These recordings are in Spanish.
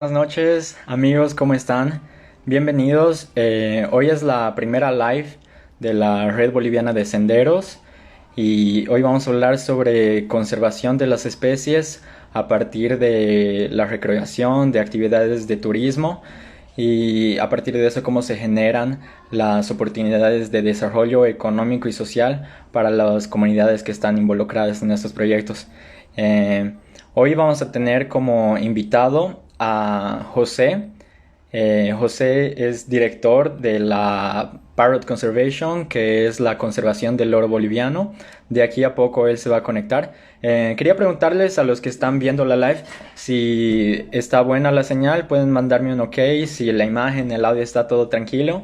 Buenas noches, amigos, ¿cómo están? Bienvenidos. Hoy es la primera live de la Red Boliviana de Senderos y hoy vamos a hablar sobre conservación de las especies a partir de la recreación, de actividades de turismo y a partir de eso cómo se generan las oportunidades de desarrollo económico y social para las comunidades que están involucradas en estos proyectos. Eh, Hoy vamos a tener como invitado a José. José es director de la Parrot Conservation, que es la conservación del loro boliviano. De aquí a poco él se va a conectar. Quería preguntarles a los que están viendo la live si está buena la señal, pueden mandarme un ok, si la imagen, el audio está todo tranquilo.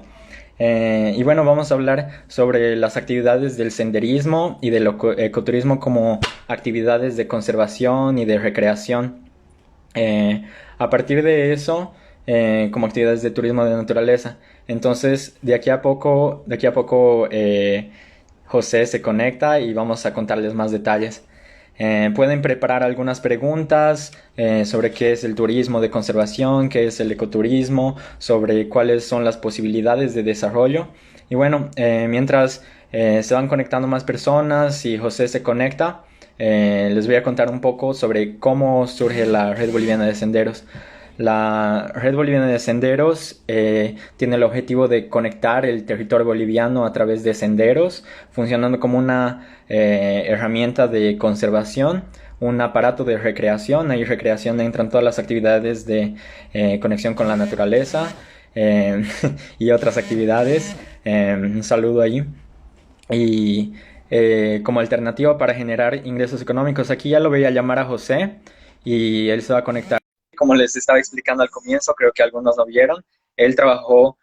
Y bueno, vamos a hablar sobre las actividades del senderismo y del ecoturismo como actividades de conservación y de recreación. Eh, a partir de eso, como actividades de turismo de naturaleza. Entonces, de aquí a poco, José se conecta y vamos a contarles más detalles. Pueden preparar algunas preguntas sobre qué es el turismo de conservación, qué es el ecoturismo, sobre cuáles son las posibilidades de desarrollo. Y bueno, mientras se van conectando más personas y José se conecta, les voy a contar un poco sobre cómo surge la Red Boliviana de Senderos. La Red Boliviana de Senderos tiene el objetivo de conectar el territorio boliviano a través de senderos, funcionando como una herramienta de conservación, un aparato de recreación. Ahí recreación entran todas las actividades de conexión con la naturaleza eh, y otras actividades. Un saludo ahí. Y como alternativa para generar ingresos económicos, aquí ya lo voy a llamar a José y él se va a conectar. Como les estaba explicando al comienzo, creo que algunos lo vieron, él trabajó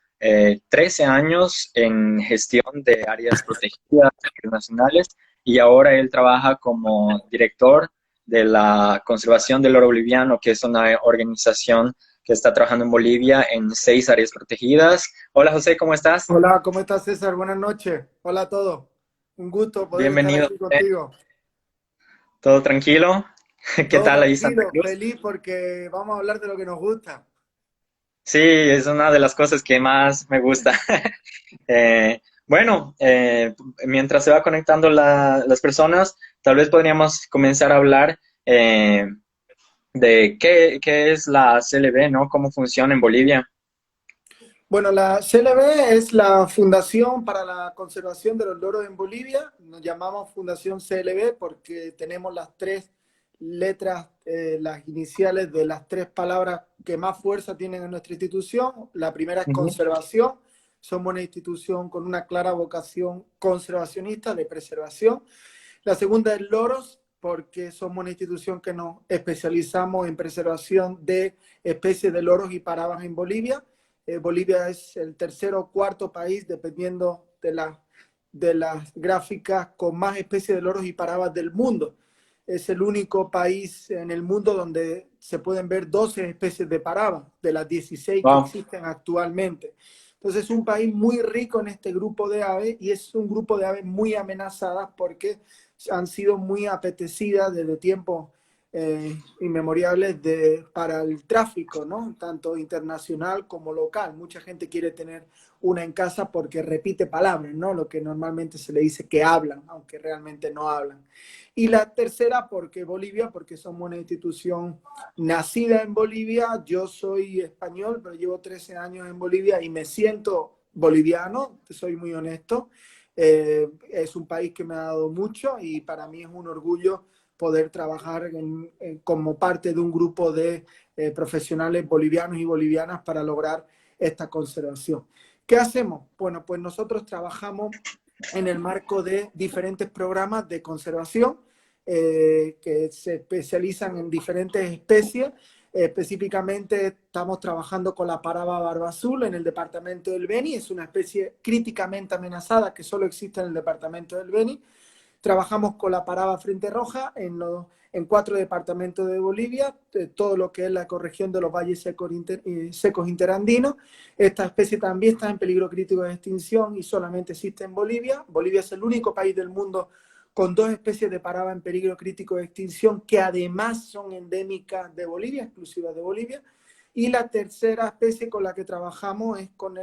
13 años en gestión de áreas protegidas internacionales y ahora él trabaja como director de la conservación del oro boliviano, que es una organización que está trabajando en Bolivia en 6 áreas protegidas. Hola José, ¿cómo estás? Hola, ¿cómo estás, César? Buenas noches. Hola a todos. Un gusto poder estar Bienvenido. aquí contigo. ¿Todo tranquilo? ¿Qué Todo tal ahí Santa tranquilo, Cruz? feliz porque vamos a hablar de lo que nos gusta. Sí, es una de las cosas que más me gusta. Bueno, mientras se va conectando las personas, tal vez podríamos comenzar a hablar de qué es la CLB, ¿no? ¿Cómo funciona en Bolivia? Bueno, la CLB es la Fundación para la Conservación de los Loros en Bolivia. Nos llamamos Fundación CLB porque tenemos las tres letras, las iniciales de las tres palabras que más fuerza tienen en nuestra institución. La primera es Ujú. conservación. Somos una institución con una clara vocación conservacionista de preservación. La segunda es loros, porque somos una institución que nos especializamos en preservación de especies de loros y parabas en Bolivia. Bolivia es el tercer o cuarto país, dependiendo de las gráficas, con más especies de loros y parabas del mundo. Es el único país en el mundo donde se pueden ver 12 especies de parabas, de las 16 que Wow. existen actualmente. Entonces es un país muy rico en este grupo de aves y es un grupo de aves muy amenazadas porque han sido muy apetecidas desde tiempos inmemoriales para el tráfico, ¿no? Tanto internacional como local. Mucha gente quiere tener una en casa porque repite palabras, ¿no? Lo que normalmente se le dice que hablan, aunque realmente no hablan. Y la tercera, porque Bolivia, porque somos una institución nacida en Bolivia. Yo soy español, pero llevo 13 años en Bolivia y me siento boliviano, soy muy honesto. Es un país que me ha dado mucho y para mí es un orgullo poder trabajar como parte de un grupo de profesionales bolivianos y bolivianas para lograr esta conservación. ¿Qué hacemos? Bueno, pues nosotros trabajamos en el marco de diferentes programas de conservación que se especializan en diferentes especies. Específicamente estamos trabajando con la paraba barba azul en el departamento del Beni. Es una especie críticamente amenazada que solo existe en el departamento del Beni. Trabajamos con la paraba frente roja en 4 departamentos de Bolivia, todo lo que es la ecorregión de los valles secos interandinos. Esta especie también está en peligro crítico de extinción y solamente existe en Bolivia. Bolivia es el único país del mundo con 2 especies de paraba en peligro crítico de extinción que además son endémicas de Bolivia, exclusivas de Bolivia. Y la tercera especie con la que trabajamos es con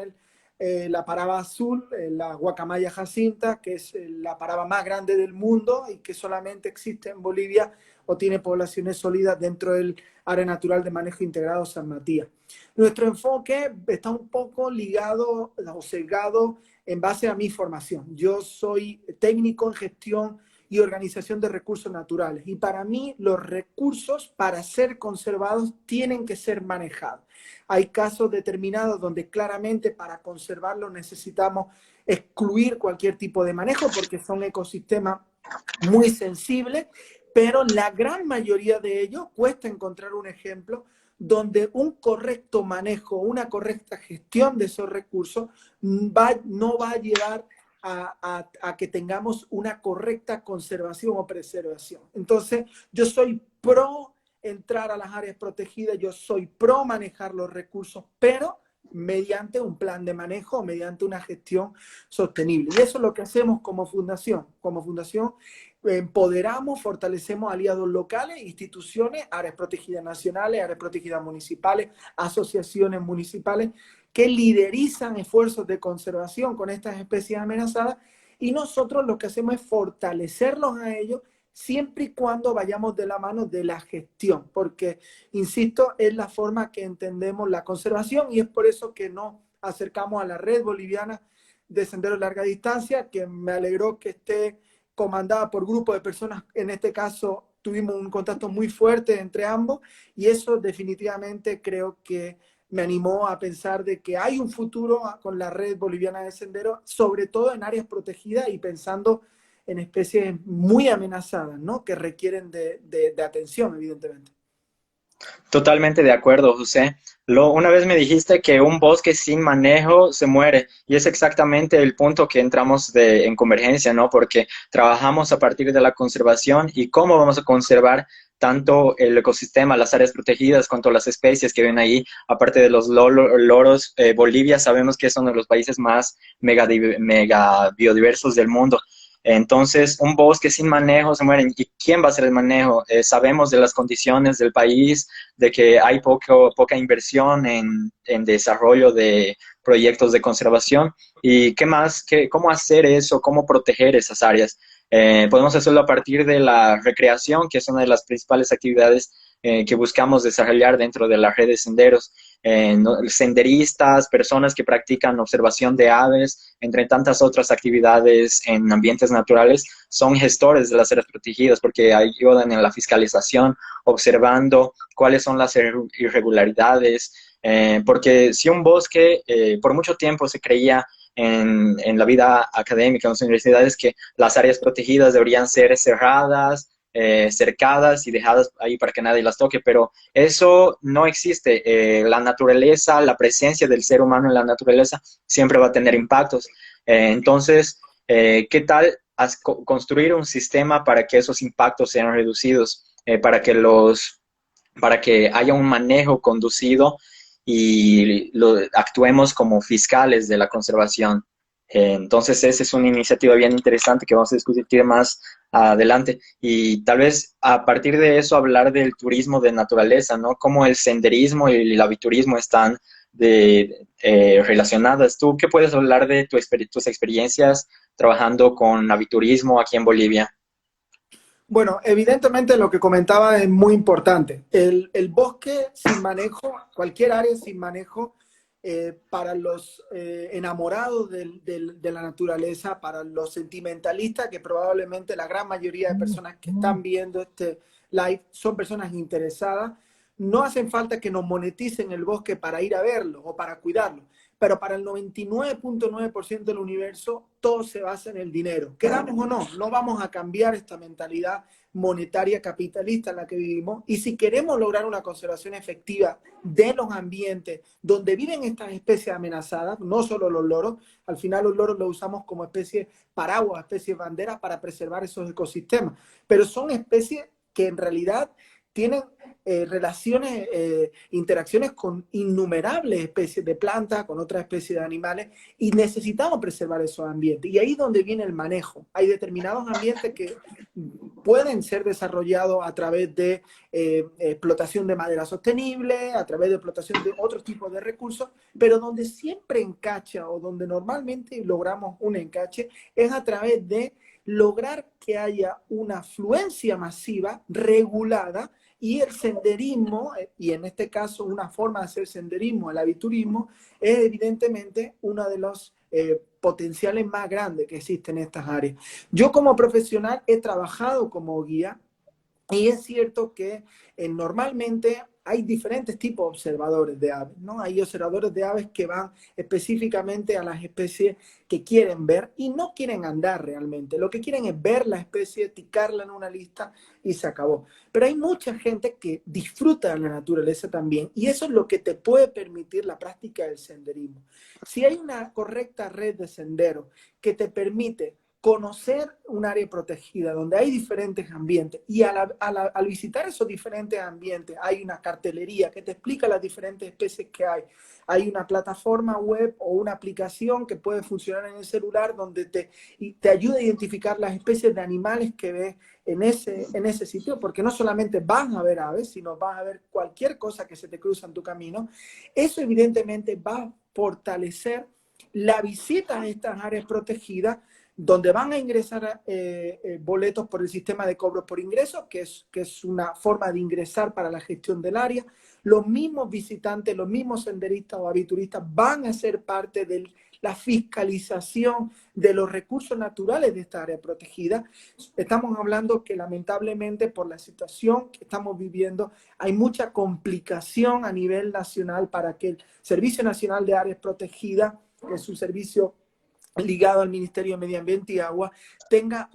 la paraba azul, la guacamaya jacinta, que es la paraba más grande del mundo y que solamente existe en Bolivia o tiene poblaciones sólidas dentro del área natural de manejo integrado San Matías. Nuestro enfoque está un poco ligado o sesgado en base a mi formación. Yo soy técnico en gestión y organización de recursos naturales. Y para mí los recursos para ser conservados tienen que ser manejados. Hay casos determinados donde claramente para conservarlos necesitamos excluir cualquier tipo de manejo porque son ecosistemas muy sensibles, pero la gran mayoría de ellos cuesta encontrar un ejemplo donde un correcto manejo, una correcta gestión de esos recursos no va a llevar a que tengamos una correcta conservación o preservación. Entonces, yo soy pro entrar a las áreas protegidas, yo soy pro manejar los recursos, pero mediante un plan de manejo, mediante una gestión sostenible. Y eso es lo que hacemos como fundación. Como fundación empoderamos, fortalecemos aliados locales, instituciones, áreas protegidas nacionales, áreas protegidas municipales, asociaciones municipales, que liderizan esfuerzos de conservación con estas especies amenazadas, y nosotros lo que hacemos es fortalecerlos a ellos siempre y cuando vayamos de la mano de la gestión, porque, insisto, es la forma que entendemos la conservación y es por eso que nos acercamos a la Red Boliviana de Senderos de Larga Distancia, que me alegró que esté comandada por grupos de personas. En este caso tuvimos un contacto muy fuerte entre ambos y eso definitivamente creo que me animó a pensar de que hay un futuro con la Red Boliviana de Senderos, sobre todo en áreas protegidas y pensando en especies muy amenazadas, ¿no? Que requieren de atención, evidentemente. Totalmente de acuerdo, José. Una vez me dijiste que un bosque sin manejo se muere y es exactamente el punto que entramos en convergencia, ¿no? Porque trabajamos a partir de la conservación y cómo vamos a conservar tanto el ecosistema, las áreas protegidas, cuanto las especies que ven ahí, aparte de los loros. Bolivia sabemos que es uno de los países más mega biodiversos del mundo. Entonces, un bosque sin manejo se muere. ¿Y quién va a hacer el manejo? Sabemos de las condiciones del país, de que hay poca inversión en desarrollo de proyectos de conservación. ¿Y qué más? ¿Cómo hacer eso? ¿Cómo proteger esas áreas? Podemos hacerlo a partir de la recreación, que es una de las principales actividades que buscamos desarrollar dentro de la red de senderos. Senderistas, personas que practican observación de aves, entre tantas otras actividades en ambientes naturales, son gestores de las áreas protegidas porque ayudan en la fiscalización, observando cuáles son las irregularidades, porque si un bosque, por mucho tiempo se creía en la vida académica, en las universidades, que las áreas protegidas deberían ser cerradas, cercadas y dejadas ahí para que nadie las toque, pero eso no existe. La naturaleza, la presencia del ser humano en la naturaleza siempre va a tener impactos. Entonces, ¿qué tal construir un sistema para que esos impactos sean reducidos, para que haya un manejo conducido y actuemos como fiscales de la conservación? Entonces, esa es una iniciativa bien interesante que vamos a discutir más adelante. Y tal vez a partir de eso hablar del turismo de naturaleza, ¿no? Cómo el senderismo y el aviturismo están relacionadas. ¿Tú qué puedes hablar de tus experiencias trabajando con aviturismo aquí en Bolivia? Bueno, evidentemente lo que comentaba es muy importante. El bosque sin manejo, cualquier área sin manejo, para los enamorados de la naturaleza, para los sentimentalistas, que probablemente la gran mayoría de personas que están viendo este live son personas interesadas, no hacen falta que nos moneticen el bosque para ir a verlo o para cuidarlo. Pero para el 99.9% del universo, todo se basa en el dinero. Queramos o no, no vamos a cambiar esta mentalidad monetaria capitalista en la que vivimos. Y si queremos lograr una conservación efectiva de los ambientes donde viven estas especies amenazadas, no solo los loros, al final los loros los usamos como especie paraguas, especie bandera para preservar esos ecosistemas, pero son especies que en realidad tienen relaciones, interacciones con innumerables especies de plantas, con otras especies de animales, y necesitamos preservar esos ambientes. Y ahí es donde viene el manejo. Hay determinados ambientes que pueden ser desarrollados a través de explotación de madera sostenible, a través de explotación de otros tipos de recursos, pero donde siempre encacha o donde normalmente logramos un encache es a través de lograr que haya una afluencia masiva regulada y el senderismo, y en este caso una forma de hacer senderismo, el aviturismo, es evidentemente uno de los potenciales más grandes que existen en estas áreas. Yo como profesional he trabajado como guía y es cierto que normalmente hay diferentes tipos de observadores de aves, ¿no? Hay observadores de aves que van específicamente a las especies que quieren ver y no quieren andar realmente. Lo que quieren es ver la especie, ticarla en una lista y se acabó. Pero hay mucha gente que disfruta de la naturaleza también y eso es lo que te puede permitir la práctica del senderismo. Si hay una correcta red de senderos que te permite conocer un área protegida donde hay diferentes ambientes y al visitar esos diferentes ambientes hay una cartelería que te explica las diferentes especies que hay. Hay una plataforma web o una aplicación que puede funcionar en el celular donde te ayuda a identificar las especies de animales que ves en ese sitio, porque no solamente vas a ver aves, sino vas a ver cualquier cosa que se te cruza en tu camino. Eso evidentemente va a fortalecer la visita a estas áreas protegidas donde van a ingresar boletos por el sistema de cobros por ingreso, que es una forma de ingresar para la gestión del área. Los mismos visitantes, los mismos senderistas o avituristas van a ser parte de la fiscalización de los recursos naturales de esta área protegida. Estamos hablando que lamentablemente por la situación que estamos viviendo hay mucha complicación a nivel nacional para que el Servicio Nacional de Áreas Protegidas, que es un servicio ligado al Ministerio de Medio Ambiente y Agua, tenga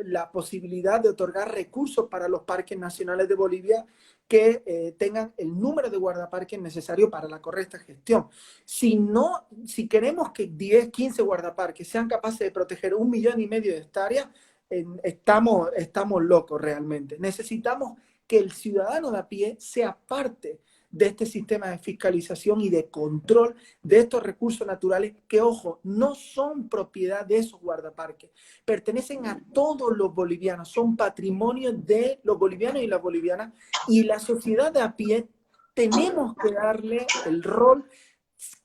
la posibilidad de otorgar recursos para los parques nacionales de Bolivia que tengan el número de guardaparques necesario para la correcta gestión. Si queremos que 10, 15 guardaparques sean capaces de proteger 1,5 millones de hectáreas, estamos locos realmente. Necesitamos que el ciudadano de a pie sea parte de este sistema de fiscalización y de control de estos recursos naturales que, ojo, no son propiedad de esos guardaparques, pertenecen a todos los bolivianos, son patrimonio de los bolivianos y las bolivianas, y la sociedad de a pie tenemos que darle el rol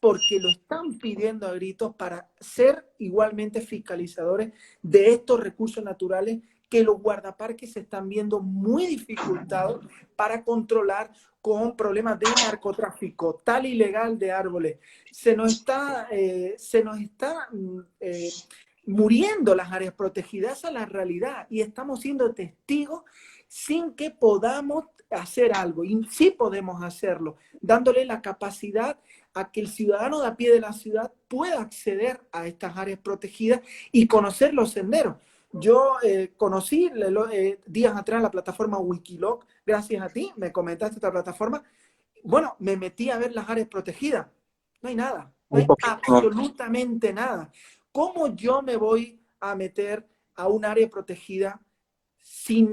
porque lo están pidiendo a gritos para ser igualmente fiscalizadores de estos recursos naturales que los guardaparques se están viendo muy dificultados para controlar con problemas de narcotráfico, tal ilegal de árboles. Se nos está muriendo las áreas protegidas, esa es la realidad, y estamos siendo testigos sin que podamos hacer algo, y sí podemos hacerlo, dándole la capacidad a que el ciudadano de a pie de la ciudad pueda acceder a estas áreas protegidas y conocer los senderos. Yo conocí días atrás la plataforma Wikiloc, gracias a ti, me comentaste esta plataforma. Bueno, me metí a ver las áreas protegidas. No hay nada, no hay absolutamente nada. ¿Cómo yo me voy a meter a un área protegida si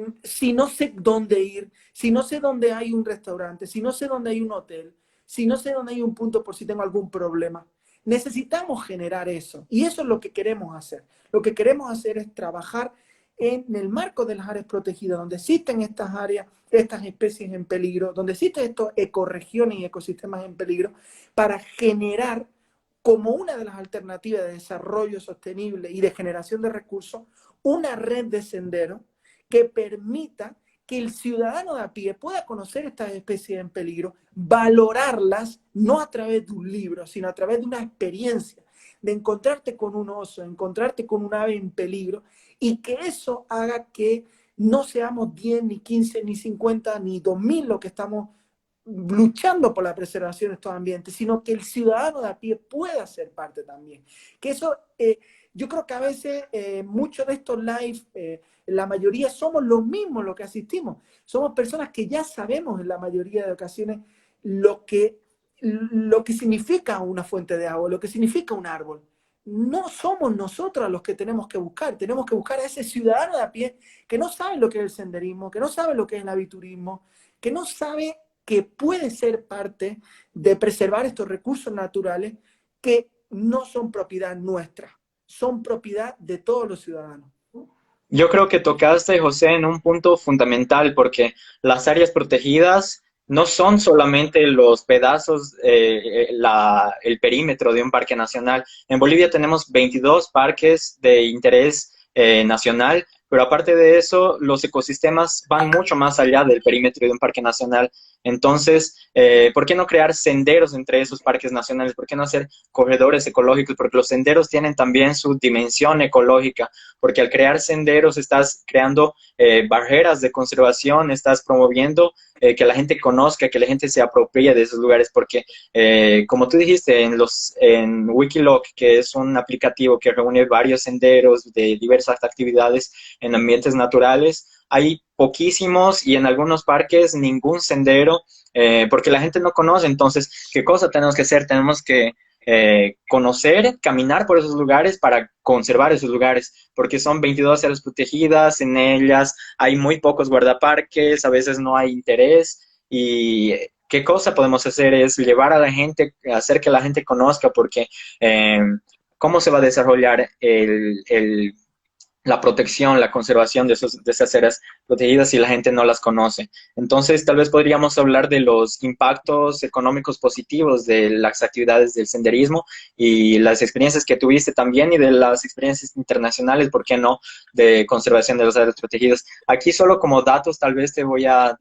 no sé dónde ir, si no sé dónde hay un restaurante, si no sé dónde hay un hotel, si no sé dónde hay un punto por si tengo algún problema? Necesitamos generar eso y eso es lo que queremos hacer. Lo que queremos hacer es trabajar en el marco de las áreas protegidas, donde existen estas áreas, estas especies en peligro, donde existen estas ecorregiones y ecosistemas en peligro, para generar como una de las alternativas de desarrollo sostenible y de generación de recursos, una red de senderos que permita que el ciudadano de a pie pueda conocer estas especies en peligro, valorarlas no a través de un libro, sino a través de una experiencia, de encontrarte con un oso, encontrarte con un ave en peligro, y que eso haga que no seamos 10, ni 15, ni 50, ni 2,000 lo que estamos luchando por la preservación de estos ambientes, sino que el ciudadano de a pie pueda ser parte también. Que eso, yo creo que a veces muchos de estos live, la mayoría somos los mismos los que asistimos. Somos personas que ya sabemos en la mayoría de ocasiones lo que significa una fuente de agua, lo que significa un árbol. No somos nosotros los que tenemos que buscar a ese ciudadano de a pie que no sabe lo que es el senderismo, que no sabe lo que es el aviturismo, que no sabe que puede ser parte de preservar estos recursos naturales que no son propiedad nuestra, son propiedad de todos los ciudadanos. Yo creo que tocaste, José, en un punto fundamental, porque las áreas protegidas no son solamente los pedazos, el perímetro de un parque nacional. En Bolivia tenemos 22 parques de interés nacional, pero aparte de eso, los ecosistemas van mucho más allá del perímetro de un parque nacional. Entonces, ¿por qué no crear senderos entre esos parques nacionales? ¿Por qué no hacer corredores ecológicos? Porque los senderos tienen también su dimensión ecológica, porque al crear senderos estás creando barreras de conservación, estás promoviendo que la gente conozca, que la gente se apropie de esos lugares, porque como tú dijiste en Wikiloc, que es un aplicativo que reúne varios senderos de diversas actividades en ambientes naturales, hay poquísimos y en algunos parques ningún sendero, porque la gente no conoce. Entonces, ¿qué cosa tenemos que hacer? Tenemos que conocer, caminar por esos lugares para conservar esos lugares, porque son 22 áreas protegidas, en ellas hay muy pocos guardaparques, a veces no hay interés. Y qué cosa podemos hacer es llevar a la gente, hacer que la gente conozca, porque cómo se va a desarrollar la protección, la conservación de esas áreas protegidas si la gente no las conoce. Entonces, tal vez podríamos hablar de los impactos económicos positivos de las actividades del senderismo y las experiencias que tuviste también y de las experiencias internacionales, ¿por qué no?, de conservación de las áreas protegidas. Aquí solo como datos, tal vez te voy a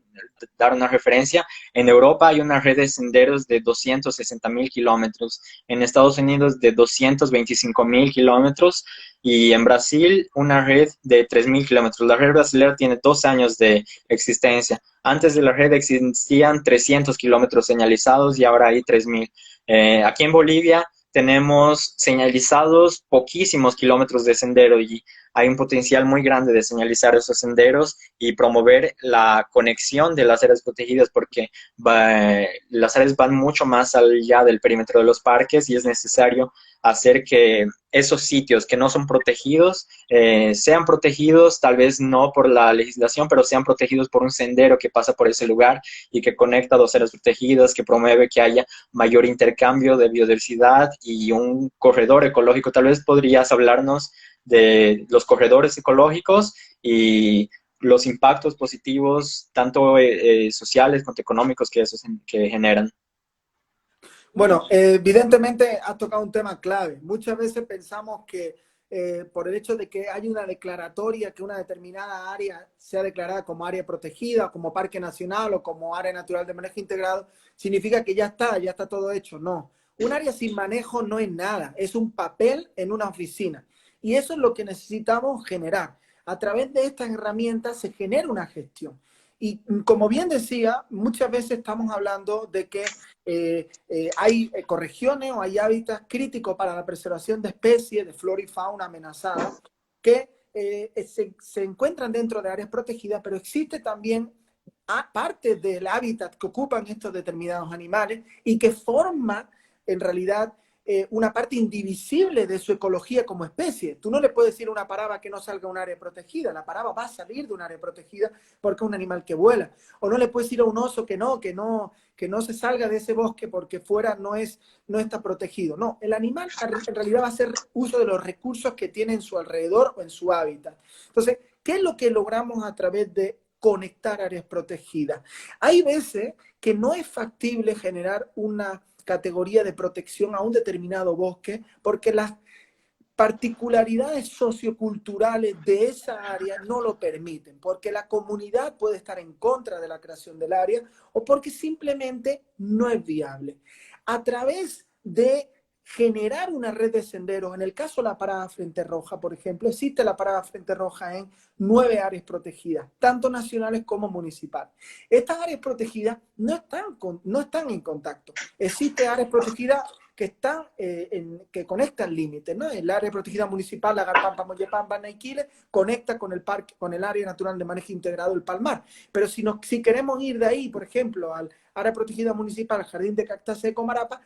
dar una referencia. En Europa hay una red de senderos de 260.000 kilómetros, en Estados Unidos de 225.000 kilómetros, y en Brasil una red de 3.000 kilómetros. La red brasileña tiene 2 años de existencia. Antes de la red existían 300 kilómetros señalizados y ahora hay 3.000. Aquí en Bolivia tenemos señalizados poquísimos kilómetros de sendero y hay un potencial muy grande de señalizar esos senderos y promover la conexión de las áreas protegidas, porque las áreas van mucho más allá del perímetro de los parques y es necesario hacer que esos sitios que no son protegidos sean protegidos, tal vez no por la legislación, pero sean protegidos por un sendero que pasa por ese lugar y que conecta dos áreas protegidas, que promueve que haya mayor intercambio de biodiversidad y un corredor ecológico. Tal vez podrías hablarnos de los corredores ecológicos y los impactos positivos, tanto sociales como económicos, que generan. Bueno, evidentemente has tocado un tema clave. Muchas veces pensamos que por el hecho de que hay una declaratoria, que una determinada área sea declarada como área protegida, como parque nacional o como área natural de manejo integrado, significa que ya está todo hecho. No, un área sin manejo no es nada, es un papel en una oficina. Y eso es lo que necesitamos generar. A través de estas herramientas se genera una gestión. Y como bien decía, muchas veces estamos hablando de que hay ecorregiones o hay hábitats críticos para la preservación de especies de flora y fauna amenazadas que se encuentran dentro de áreas protegidas, pero existe también parte del hábitat que ocupan estos determinados animales y que forma en realidad una parte indivisible de su ecología como especie. Tú no le puedes decir a una paraba que no salga a un área protegida, la paraba va a salir de un área protegida porque es un animal que vuela. O no le puedes decir a un oso que no se salga de ese bosque porque fuera no está protegido. No, el animal en realidad va a hacer uso de los recursos que tiene en su alrededor o en su hábitat. Entonces, ¿qué es lo que logramos a través de conectar áreas protegidas? Hay veces que no es factible generar una categoría de protección a un determinado bosque porque las particularidades socioculturales de esa área no lo permiten, porque la comunidad puede estar en contra de la creación del área o porque simplemente no es viable. A través de generar una red de senderos, en el caso de la Parada Frente Roja, por ejemplo, existe la Parada Frente Roja en 9 áreas protegidas, tanto nacionales como municipales. Estas áreas protegidas no están en contacto. Existen áreas protegidas que conectan límites, ¿no? El área protegida municipal, Lagarpampa, Moyepampa, Naiquile, conecta con el parque, con el área natural de manejo integrado del Palmar. Pero si queremos ir de ahí, por ejemplo, al área protegida municipal, Jardín de Cactácea de Comarapa,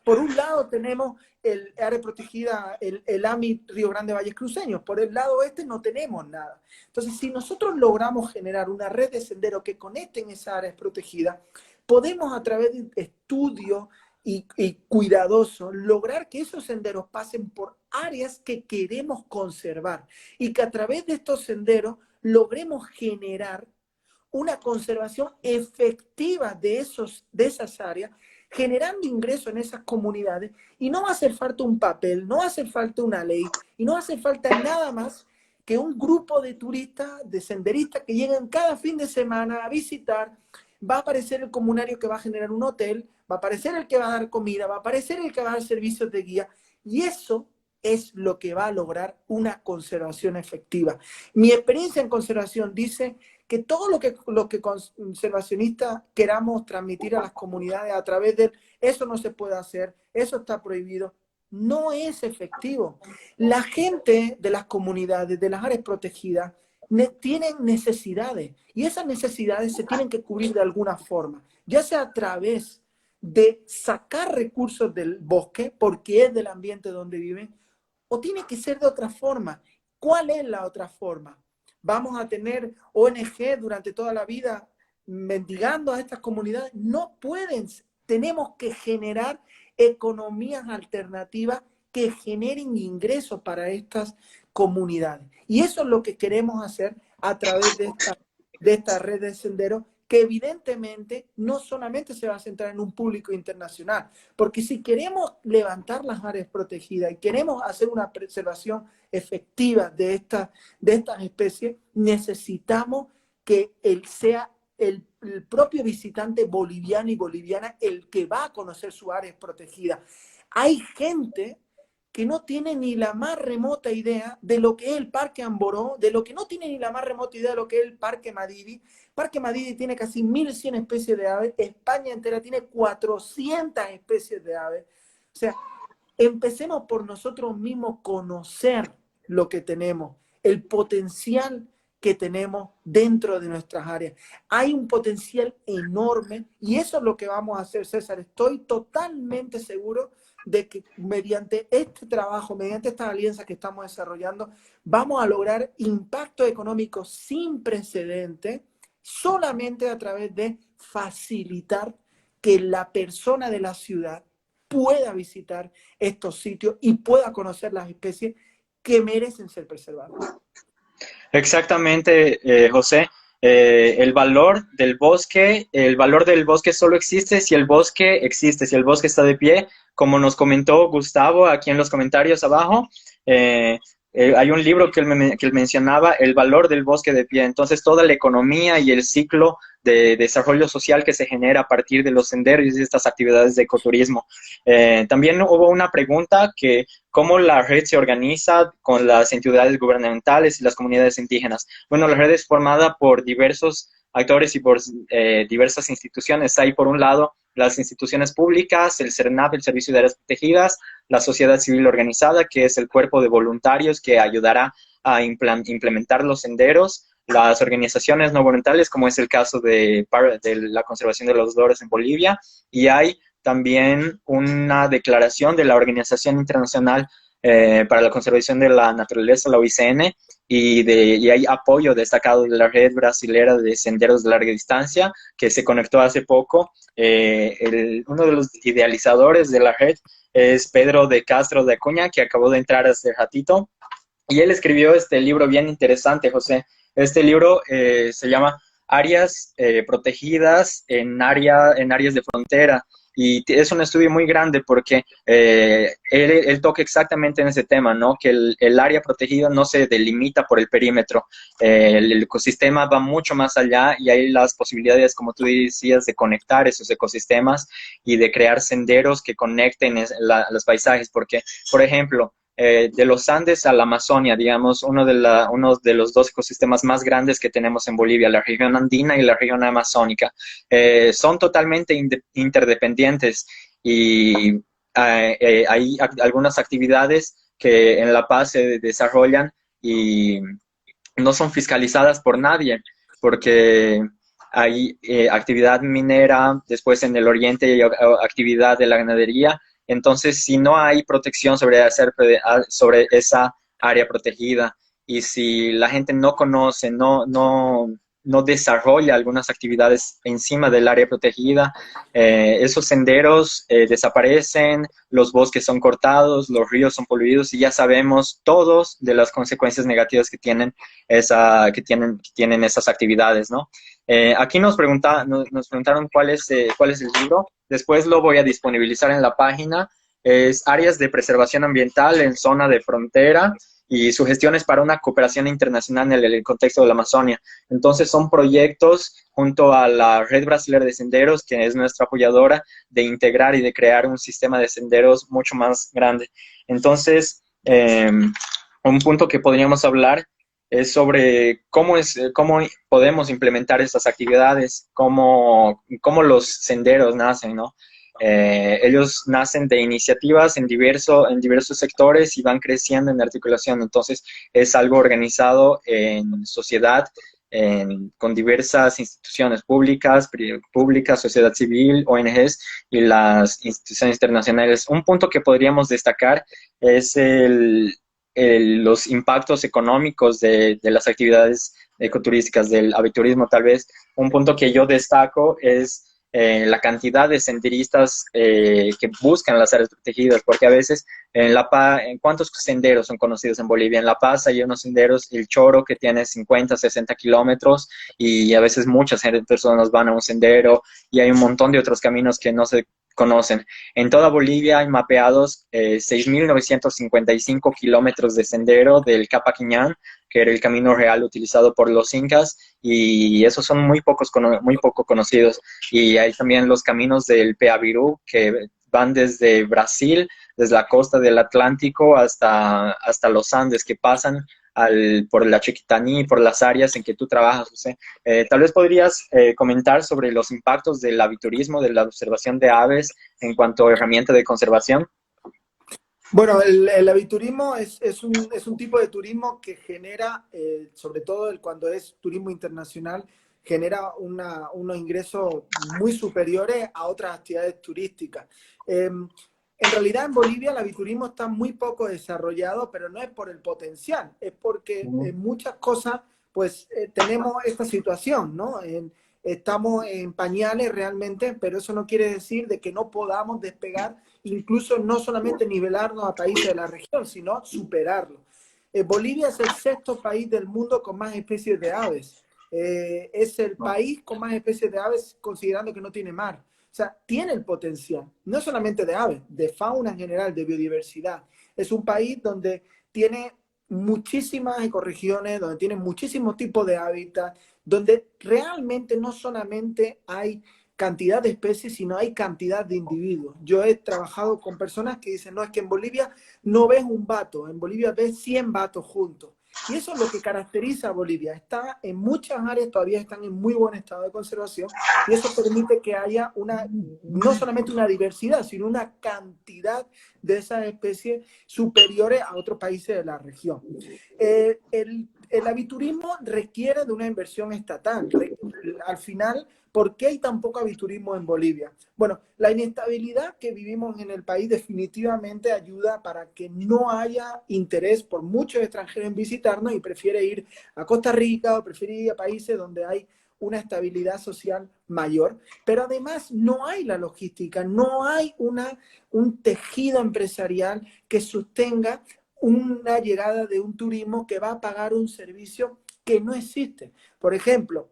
por un lado tenemos el área protegida, el AMI Río Grande Valles Cruceños, por el lado este no tenemos nada. Entonces, si nosotros logramos generar una red de senderos que conecten esas áreas protegidas, podemos a través de estudios y cuidadosos lograr que esos senderos pasen por áreas que queremos conservar y que a través de estos senderos logremos generar una conservación efectiva de esas áreas, generando ingresos en esas comunidades, y no va a hacer falta un papel, no va a hacer falta una ley, y no va a hacer falta nada más que un grupo de turistas, de senderistas que llegan cada fin de semana a visitar. Va a aparecer el comunario que va a generar un hotel, va a aparecer el que va a dar comida, va a aparecer el que va a dar servicios de guía, y eso es lo que va a lograr una conservación efectiva. Mi experiencia en conservación dice que todo lo que conservacionistas queramos transmitir a las comunidades a través de eso no se puede hacer, eso está prohibido, no es efectivo. La gente de las comunidades, de las áreas protegidas, tienen necesidades y esas necesidades se tienen que cubrir de alguna forma, ya sea a través de sacar recursos del bosque, porque es del ambiente donde viven, o tiene que ser de otra forma. ¿Cuál es la otra forma? Vamos a tener ONG durante toda la vida mendigando a estas comunidades. No pueden. Tenemos que generar economías alternativas que generen ingresos para estas comunidades. Y eso es lo que queremos hacer a través de esta red de senderos, que evidentemente no solamente se va a centrar en un público internacional, porque si queremos levantar las áreas protegidas y queremos hacer una preservación efectiva de estas especies, necesitamos que sea el propio visitante boliviano y boliviana el que va a conocer su área protegida. Hay gente que no tiene ni la más remota idea de lo que es el Parque Amboró, de lo que no tiene ni la más remota idea de lo que es el Parque Madidi. Parque Madidi tiene casi 1.100 especies de aves, España entera tiene 400 especies de aves. O sea, empecemos por nosotros mismos conocer lo que tenemos, el potencial que tenemos dentro de nuestras áreas. Hay un potencial enorme y eso es lo que vamos a hacer, César. Estoy totalmente seguro de que mediante este trabajo, mediante estas alianzas que estamos desarrollando, vamos a lograr impacto económico sin precedente solamente a través de facilitar que la persona de la ciudad pueda visitar estos sitios y pueda conocer las especies que merecen ser preservadas. Exactamente, José. El valor del bosque solo existe si el bosque existe, si el bosque está de pie, como nos comentó Gustavo aquí en los comentarios abajo. Hay un libro que él mencionaba, el valor del bosque de pie. Entonces, toda la economía y el ciclo de desarrollo social que se genera a partir de los senderos y de estas actividades de ecoturismo. También hubo una pregunta que cómo la red se organiza con las entidades gubernamentales y las comunidades indígenas. Bueno, la red es formada por diversos actores y por diversas instituciones. Hay, por un lado, las instituciones públicas, el CERNAP, el Servicio de Áreas Protegidas, la sociedad civil organizada, que es el cuerpo de voluntarios que ayudará a implementar los senderos, las organizaciones no gubernamentales, como es el caso de la conservación de los loros en Bolivia, y hay también una declaración de la Organización Internacional para la Conservación de la Naturaleza, la OICN, y hay apoyo destacado de la Red Brasilera de Senderos de Larga Distancia, que se conectó hace poco. Uno de los idealizadores de la red es Pedro de Castro de Acuña, que acabó de entrar hace ratito, y él escribió este libro bien interesante, José. Este libro se llama Áreas Protegidas en áreas de frontera. Y es un estudio muy grande porque él toca exactamente en ese tema, ¿no? Que el área protegida no se delimita por el perímetro. El ecosistema va mucho más allá y hay las posibilidades, como tú decías, de conectar esos ecosistemas y de crear senderos que conecten los paisajes. Porque, por ejemplo, de los Andes a la Amazonia, digamos, uno de los dos ecosistemas más grandes que tenemos en Bolivia, la región andina y la región amazónica, son totalmente interdependientes y hay algunas actividades que en La Paz se desarrollan y no son fiscalizadas por nadie, porque hay actividad minera, después en el oriente hay actividad de la ganadería, Entonces, si no hay protección sobre esa área protegida y si la gente no conoce, no desarrolla algunas actividades encima del área protegida, esos senderos desaparecen, los bosques son cortados, los ríos son poluidos y ya sabemos todos de las consecuencias negativas que tienen esas actividades, ¿no? Aquí nos preguntaron cuál es el libro. Después lo voy a disponibilizar en la página. Es Áreas de Preservación Ambiental en Zona de Frontera y sugestiones para una cooperación internacional en el contexto de la Amazonia. Entonces son proyectos junto a la Red Brasilera de Senderos, que es nuestra apoyadora, de integrar y de crear un sistema de senderos mucho más grande. Entonces, un punto que podríamos hablar es sobre cómo podemos implementar estas actividades, cómo los senderos nacen, ¿no? Ellos nacen de iniciativas en diversos sectores y van creciendo en articulación. Entonces, es algo organizado en sociedad, con diversas instituciones públicas, sociedad civil, ONGs y las instituciones internacionales. Un punto que podríamos destacar es los impactos económicos de las actividades ecoturísticas, del aviturismo tal vez. Un punto que yo destaco es la cantidad de senderistas que buscan las áreas protegidas, porque a veces ¿cuántos senderos son conocidos en Bolivia? En La Paz hay unos senderos, el Choro, que tiene 50, 60 kilómetros, y a veces muchas personas van a un sendero, y hay un montón de otros caminos que no se conocen. En toda Bolivia hay mapeados 6.955 kilómetros de sendero del Capaquiñán, que era el camino real utilizado por los incas, y esos son muy poco conocidos. Y hay también los caminos del Peavirú, que van desde Brasil, desde la costa del Atlántico hasta los Andes, que pasan por la Chiquitaní, por las áreas en que tú trabajas, José. Tal vez podrías comentar sobre los impactos del aviturismo, de la observación de aves en cuanto a herramienta de conservación. Bueno, el aviturismo es un tipo de turismo que genera, sobre todo cuando es turismo internacional, genera unos ingresos muy superiores a otras actividades turísticas. En realidad en Bolivia el aviturismo está muy poco desarrollado, pero no es por el potencial, es porque en muchas cosas pues tenemos esta situación, ¿no? Estamos en pañales realmente, pero eso no quiere decir de que no podamos despegar, incluso no solamente nivelarnos a países de la región, sino superarlo. Bolivia es el sexto país del mundo con más especies de aves. Es el país con más especies de aves considerando que no tiene mar. O sea, tiene el potencial, no solamente de aves, de fauna en general, de biodiversidad. Es un país donde tiene muchísimas ecorregiones, donde tiene muchísimos tipos de hábitat, donde realmente no solamente hay cantidad de especies, sino hay cantidad de individuos. Yo he trabajado con personas que dicen, no, es que en Bolivia no ves un vato, en Bolivia ves 100 vatos juntos. Y eso es lo que caracteriza a Bolivia. Está en muchas áreas, todavía están en muy buen estado de conservación, y eso permite que haya no solamente una diversidad, sino una cantidad de esas especies superiores a otros países de la región. El aviturismo requiere de una inversión estatal. Al final, ¿por qué hay tan poco aviturismo en Bolivia? Bueno, la inestabilidad que vivimos en el país definitivamente ayuda para que no haya interés por muchos extranjeros en visitarnos y prefiere ir a Costa Rica o prefiere ir a países donde hay una estabilidad social mayor, pero además no hay la logística, no hay un tejido empresarial que sostenga una llegada de un turismo que va a pagar un servicio que no existe. Por ejemplo,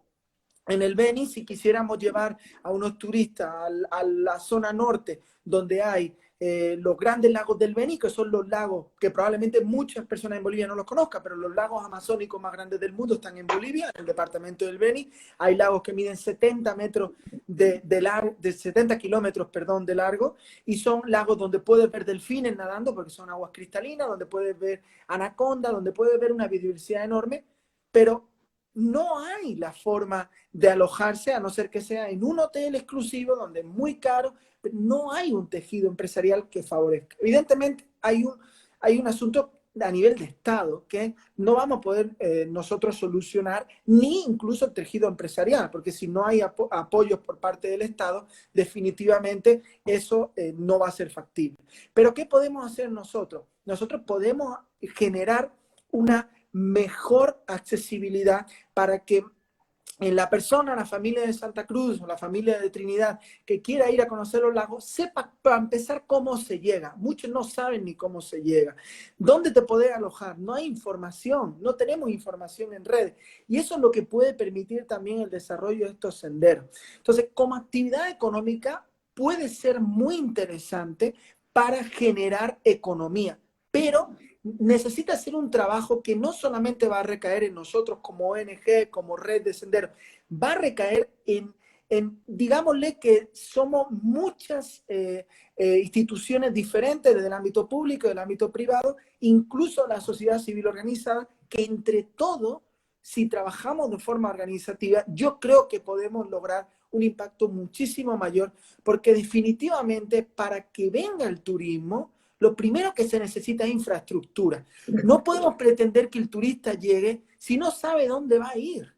en el Beni, si quisiéramos llevar a unos turistas a la zona norte, donde hay los grandes lagos del Beni, que son los lagos que probablemente muchas personas en Bolivia no los conozcan, pero los lagos amazónicos más grandes del mundo están en Bolivia, en el departamento del Beni. Hay lagos que miden 70 metros de 70 kilómetros, perdón, de largo, y son lagos donde puedes ver delfines nadando, porque son aguas cristalinas, donde puedes ver anaconda, donde puedes ver una biodiversidad enorme, pero no hay la forma de alojarse, a no ser que sea en un hotel exclusivo, donde es muy caro, pero no hay un tejido empresarial que favorezca. Evidentemente, hay un asunto a nivel de Estado que no vamos a poder nosotros solucionar, ni incluso el tejido empresarial, porque si no hay apoyos por parte del Estado, definitivamente eso no va a ser factible. Pero ¿qué podemos hacer nosotros? Nosotros podemos generar una mejor accesibilidad para que en la persona, la familia de Santa Cruz o la familia de Trinidad que quiera ir a conocer los lagos, sepa para empezar cómo se llega. Muchos no saben ni cómo se llega. ¿Dónde te podés alojar? No hay información, no tenemos información en redes. Y eso es lo que puede permitir también el desarrollo de estos senderos. Entonces, como actividad económica puede ser muy interesante para generar economía, pero necesita hacer un trabajo que no solamente va a recaer en nosotros como ONG, como red de senderos, va a recaer digámosle que somos muchas instituciones diferentes desde el ámbito público, del ámbito privado, incluso la sociedad civil organizada, que entre todo, si trabajamos de forma organizativa, yo creo que podemos lograr un impacto muchísimo mayor, porque definitivamente para que venga el turismo, lo primero que se necesita es infraestructura. No podemos pretender que el turista llegue si no sabe dónde va a ir.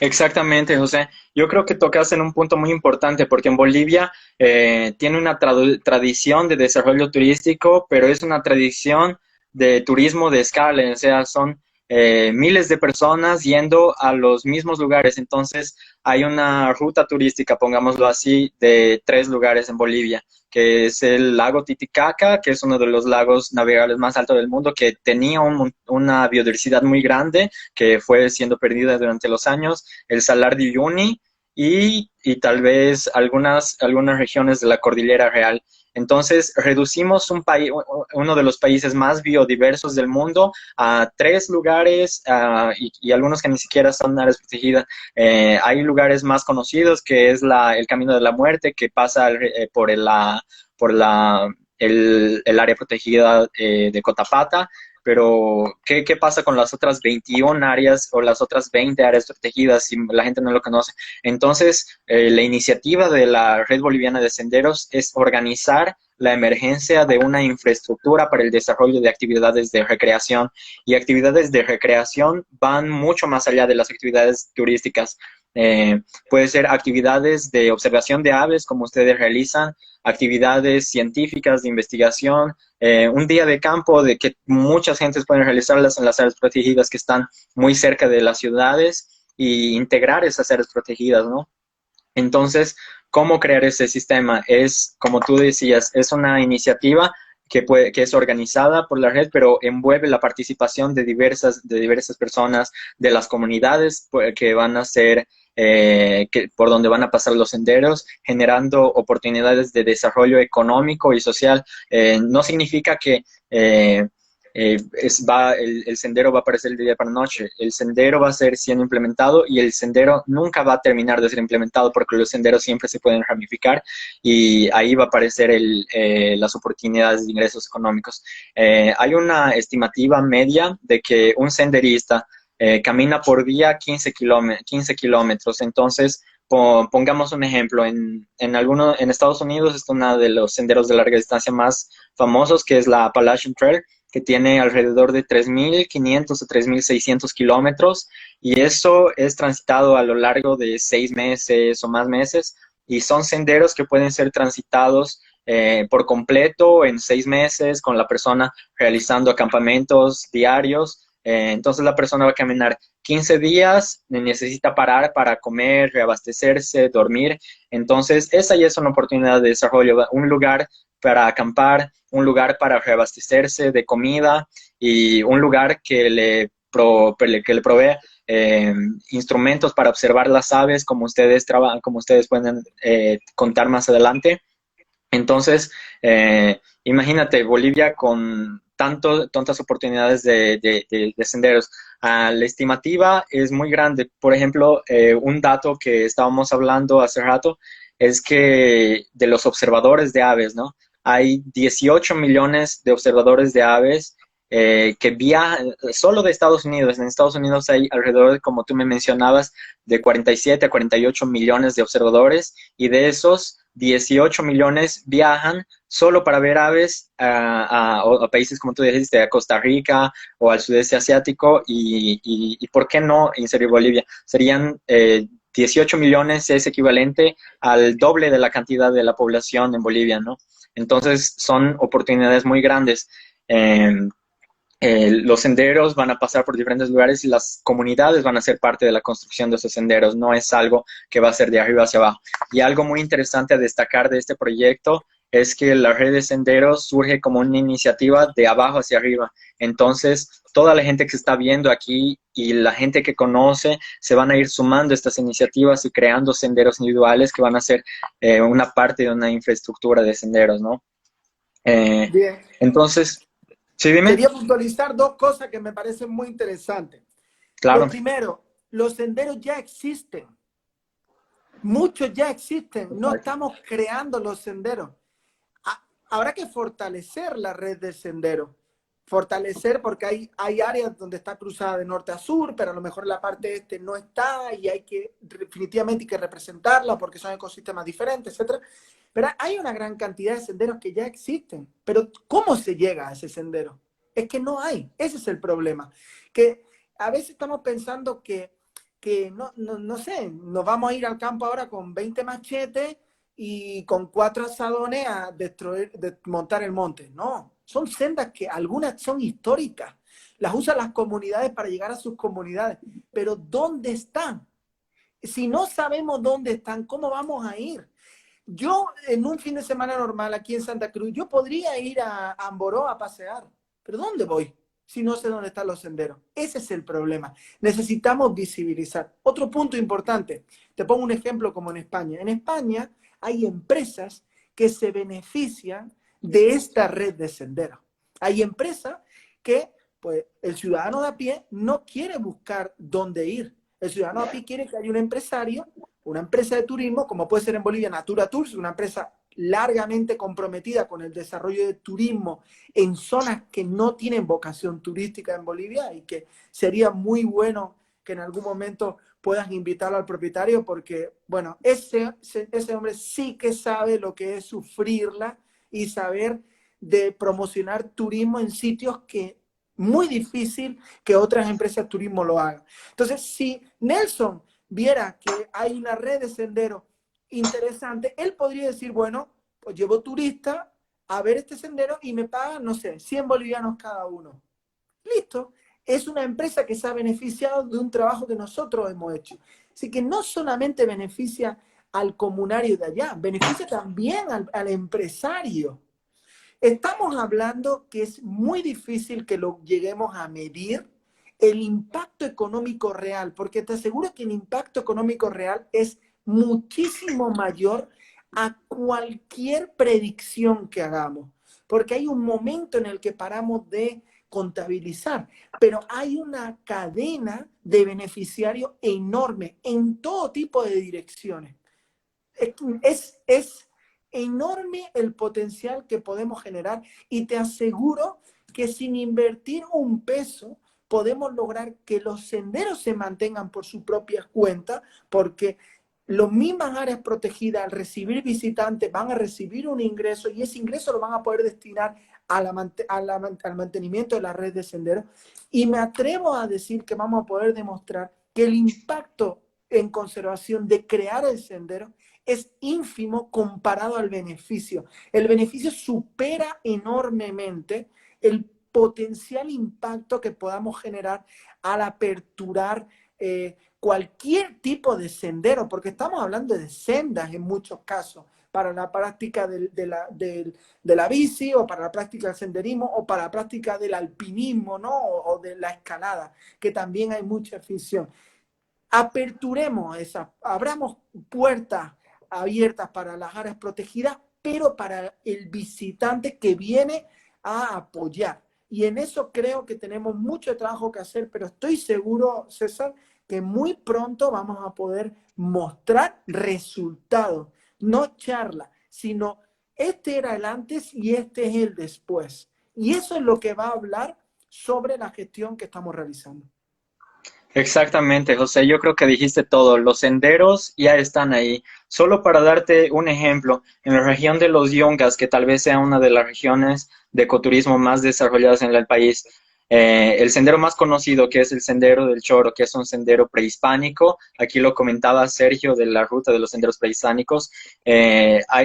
Exactamente, José. Yo creo que tocas en un punto muy importante porque en Bolivia tiene una tradición de desarrollo turístico, pero es una tradición de turismo de escala, o sea, son miles de personas yendo a los mismos lugares. Entonces, hay una ruta turística, pongámoslo así, de 3 lugares en Bolivia, que es el lago Titicaca, que es uno de los lagos navegables más altos del mundo, que tenía una biodiversidad muy grande, que fue siendo perdida durante los años, el Salar de Uyuni y tal vez algunas regiones de la Cordillera Real. Entonces, reducimos uno de los países más biodiversos del mundo a 3 lugares y algunos que ni siquiera son áreas protegidas. Hay lugares más conocidos que es el Camino de la Muerte, que pasa por el área protegida de Cotapata. Pero, ¿qué pasa con las otras 21 áreas o las otras 20 áreas protegidas si la gente no lo conoce? Entonces, la iniciativa de la Red Boliviana de Senderos es organizar la emergencia de una infraestructura para el desarrollo de actividades de recreación. Y actividades de recreación van mucho más allá de las actividades turísticas. Puede ser actividades de observación de aves, como ustedes realizan, actividades científicas de investigación, un día de campo de que muchas gentes pueden realizarlas en las áreas protegidas que están muy cerca de las ciudades y integrar esas áreas protegidas, ¿no? Entonces, ¿cómo crear ese sistema? Es, como tú decías, es una iniciativa que es organizada por la red, pero envuelve la participación de diversas personas, de las comunidades que van a ser, por donde van a pasar los senderos, generando oportunidades de desarrollo económico y social. No significa que el sendero va a aparecer de día para noche. El sendero va a ser siendo implementado y el sendero nunca va a terminar de ser implementado porque los senderos siempre se pueden ramificar y ahí va a aparecer las oportunidades de ingresos económicos. Hay una estimativa media de que un senderista camina por día 15 kilómetros. Entonces, pongamos un ejemplo, en Estados Unidos es uno de los senderos de larga distancia más famosos, que es la Appalachian Trail, que tiene alrededor de 3.500 o 3.600 kilómetros, y eso es transitado a lo largo de 6 meses o más meses, y son senderos que pueden ser transitados por completo en 6 meses, con la persona realizando acampamentos diarios. Entonces la persona va a caminar 15 días, necesita parar para comer, reabastecerse, dormir. Entonces esa ya es una oportunidad de desarrollo, un lugar para acampar, un lugar para reabastecerse de comida y un lugar que le provee instrumentos para observar las aves, como ustedes pueden contar más adelante. Entonces, imagínate, Bolivia con tantas oportunidades de senderos. La estimativa es muy grande. Por ejemplo, un dato que estábamos hablando hace rato es que de los observadores de aves, ¿no? Hay 18 millones de observadores de aves que viajan solo de Estados Unidos. En Estados Unidos hay alrededor, como tú me mencionabas, de 47 a 48 millones de observadores, y de esos 18 millones viajan solo para ver aves a países, como tú dijiste, a Costa Rica o al sudeste asiático y ¿por qué no inserir Bolivia? Serían 18 millones, es equivalente al doble de la cantidad de la población en Bolivia, ¿no? Entonces son oportunidades muy grandes. Los senderos van a pasar por diferentes lugares y las comunidades van a ser parte de la construcción de esos senderos, no es algo que va a ser de arriba hacia abajo. Y algo muy interesante a destacar de este proyecto es que la red de senderos surge como una iniciativa de abajo hacia arriba. Entonces, toda la gente que se está viendo aquí y la gente que conoce se van a ir sumando a estas iniciativas y creando senderos individuales que van a ser una parte de una infraestructura de senderos, ¿no? Eh, Bien. entonces, sí, dime. Quería puntualizar dos cosas que me parecen muy interesantes. Lo Claro. primero, los senderos ya existen. Muchos ya existen. No Exacto. estamos creando los senderos. Habrá que fortalecer la red de senderos. Fortalecer porque hay áreas donde está cruzada de norte a sur, pero a lo mejor la parte este no está y hay que definitivamente hay que representarla porque son ecosistemas diferentes, etcétera. Pero hay una gran cantidad de senderos que ya existen. Pero ¿cómo se llega a ese sendero? Es que no hay. Ese es el problema. Que a veces estamos pensando que no sé, nos vamos a ir al campo ahora con 20 machetes y con 4 asadones a montar el monte. No, son sendas que algunas son históricas. Las usan las comunidades para llegar a sus comunidades. Pero ¿dónde están? Si no sabemos dónde están, ¿cómo vamos a ir? Yo en un fin de semana normal aquí en Santa Cruz, yo podría ir a Amboró a pasear, pero ¿dónde voy? Si no sé dónde están los senderos. Ese es el problema. Necesitamos visibilizar. Otro punto importante, te pongo un ejemplo como en España. En España hay empresas que se benefician de esta red de senderos. Hay empresas que pues, el ciudadano de a pie no quiere buscar dónde ir. El ciudadano de a pie quiere que haya un empresario, una empresa de turismo, como puede ser en Bolivia Natura Tours, una empresa largamente comprometida con el desarrollo de turismo en zonas que no tienen vocación turística en Bolivia y que sería muy bueno que en algún momento puedan invitarlo al propietario porque, bueno, ese hombre sí que sabe lo que es sufrirla y saber de promocionar turismo en sitios que muy difícil que otras empresas de turismo lo hagan. Entonces, si Nelson viera que hay una red de senderos interesante, él podría decir, bueno, pues llevo turistas a ver este sendero y me pagan, no sé, 100 bolivianos cada uno. Listo. Es una empresa que se ha beneficiado de un trabajo que nosotros hemos hecho. Así que no solamente beneficia al comunario de allá, beneficia también al empresario. Estamos hablando que es muy difícil que lo lleguemos a medir el impacto económico real, porque te aseguro que el impacto económico real es muchísimo mayor a cualquier predicción que hagamos, porque hay un momento en el que paramos de contabilizar, pero hay una cadena de beneficiarios enorme en todo tipo de direcciones. Es enorme el potencial que podemos generar y te aseguro que sin invertir un peso podemos lograr que los senderos se mantengan por su propia cuenta porque las mismas áreas protegidas al recibir visitantes van a recibir un ingreso y ese ingreso lo van a poder destinar al mantenimiento de la red de senderos y me atrevo a decir que vamos a poder demostrar que el impacto en conservación de crear el sendero es ínfimo comparado al beneficio. El beneficio supera enormemente el potencial impacto que podamos generar al aperturar cualquier tipo de sendero, porque estamos hablando de sendas en muchos casos, para la práctica de la bici o para la práctica del senderismo o para la práctica del alpinismo, ¿no? O de la escalada, que también hay mucha afición. Aperturemos esas, abramos puertas abiertas para las áreas protegidas, pero para el visitante que viene a apoyar. Y en eso creo que tenemos mucho trabajo que hacer, pero estoy seguro, César, que muy pronto vamos a poder mostrar resultados, no charla, sino este era el antes y este es el después. Y eso es lo que va a hablar sobre la gestión que estamos realizando. Exactamente, José. Yo creo que dijiste todo. Los senderos ya están ahí. Solo para darte un ejemplo, en la región de los Yungas, que tal vez sea una de las regiones de ecoturismo más desarrolladas en el país, el sendero más conocido, que es el Sendero del Choro, que es un sendero prehispánico, aquí lo comentaba Sergio de la ruta de los senderos prehispánicos,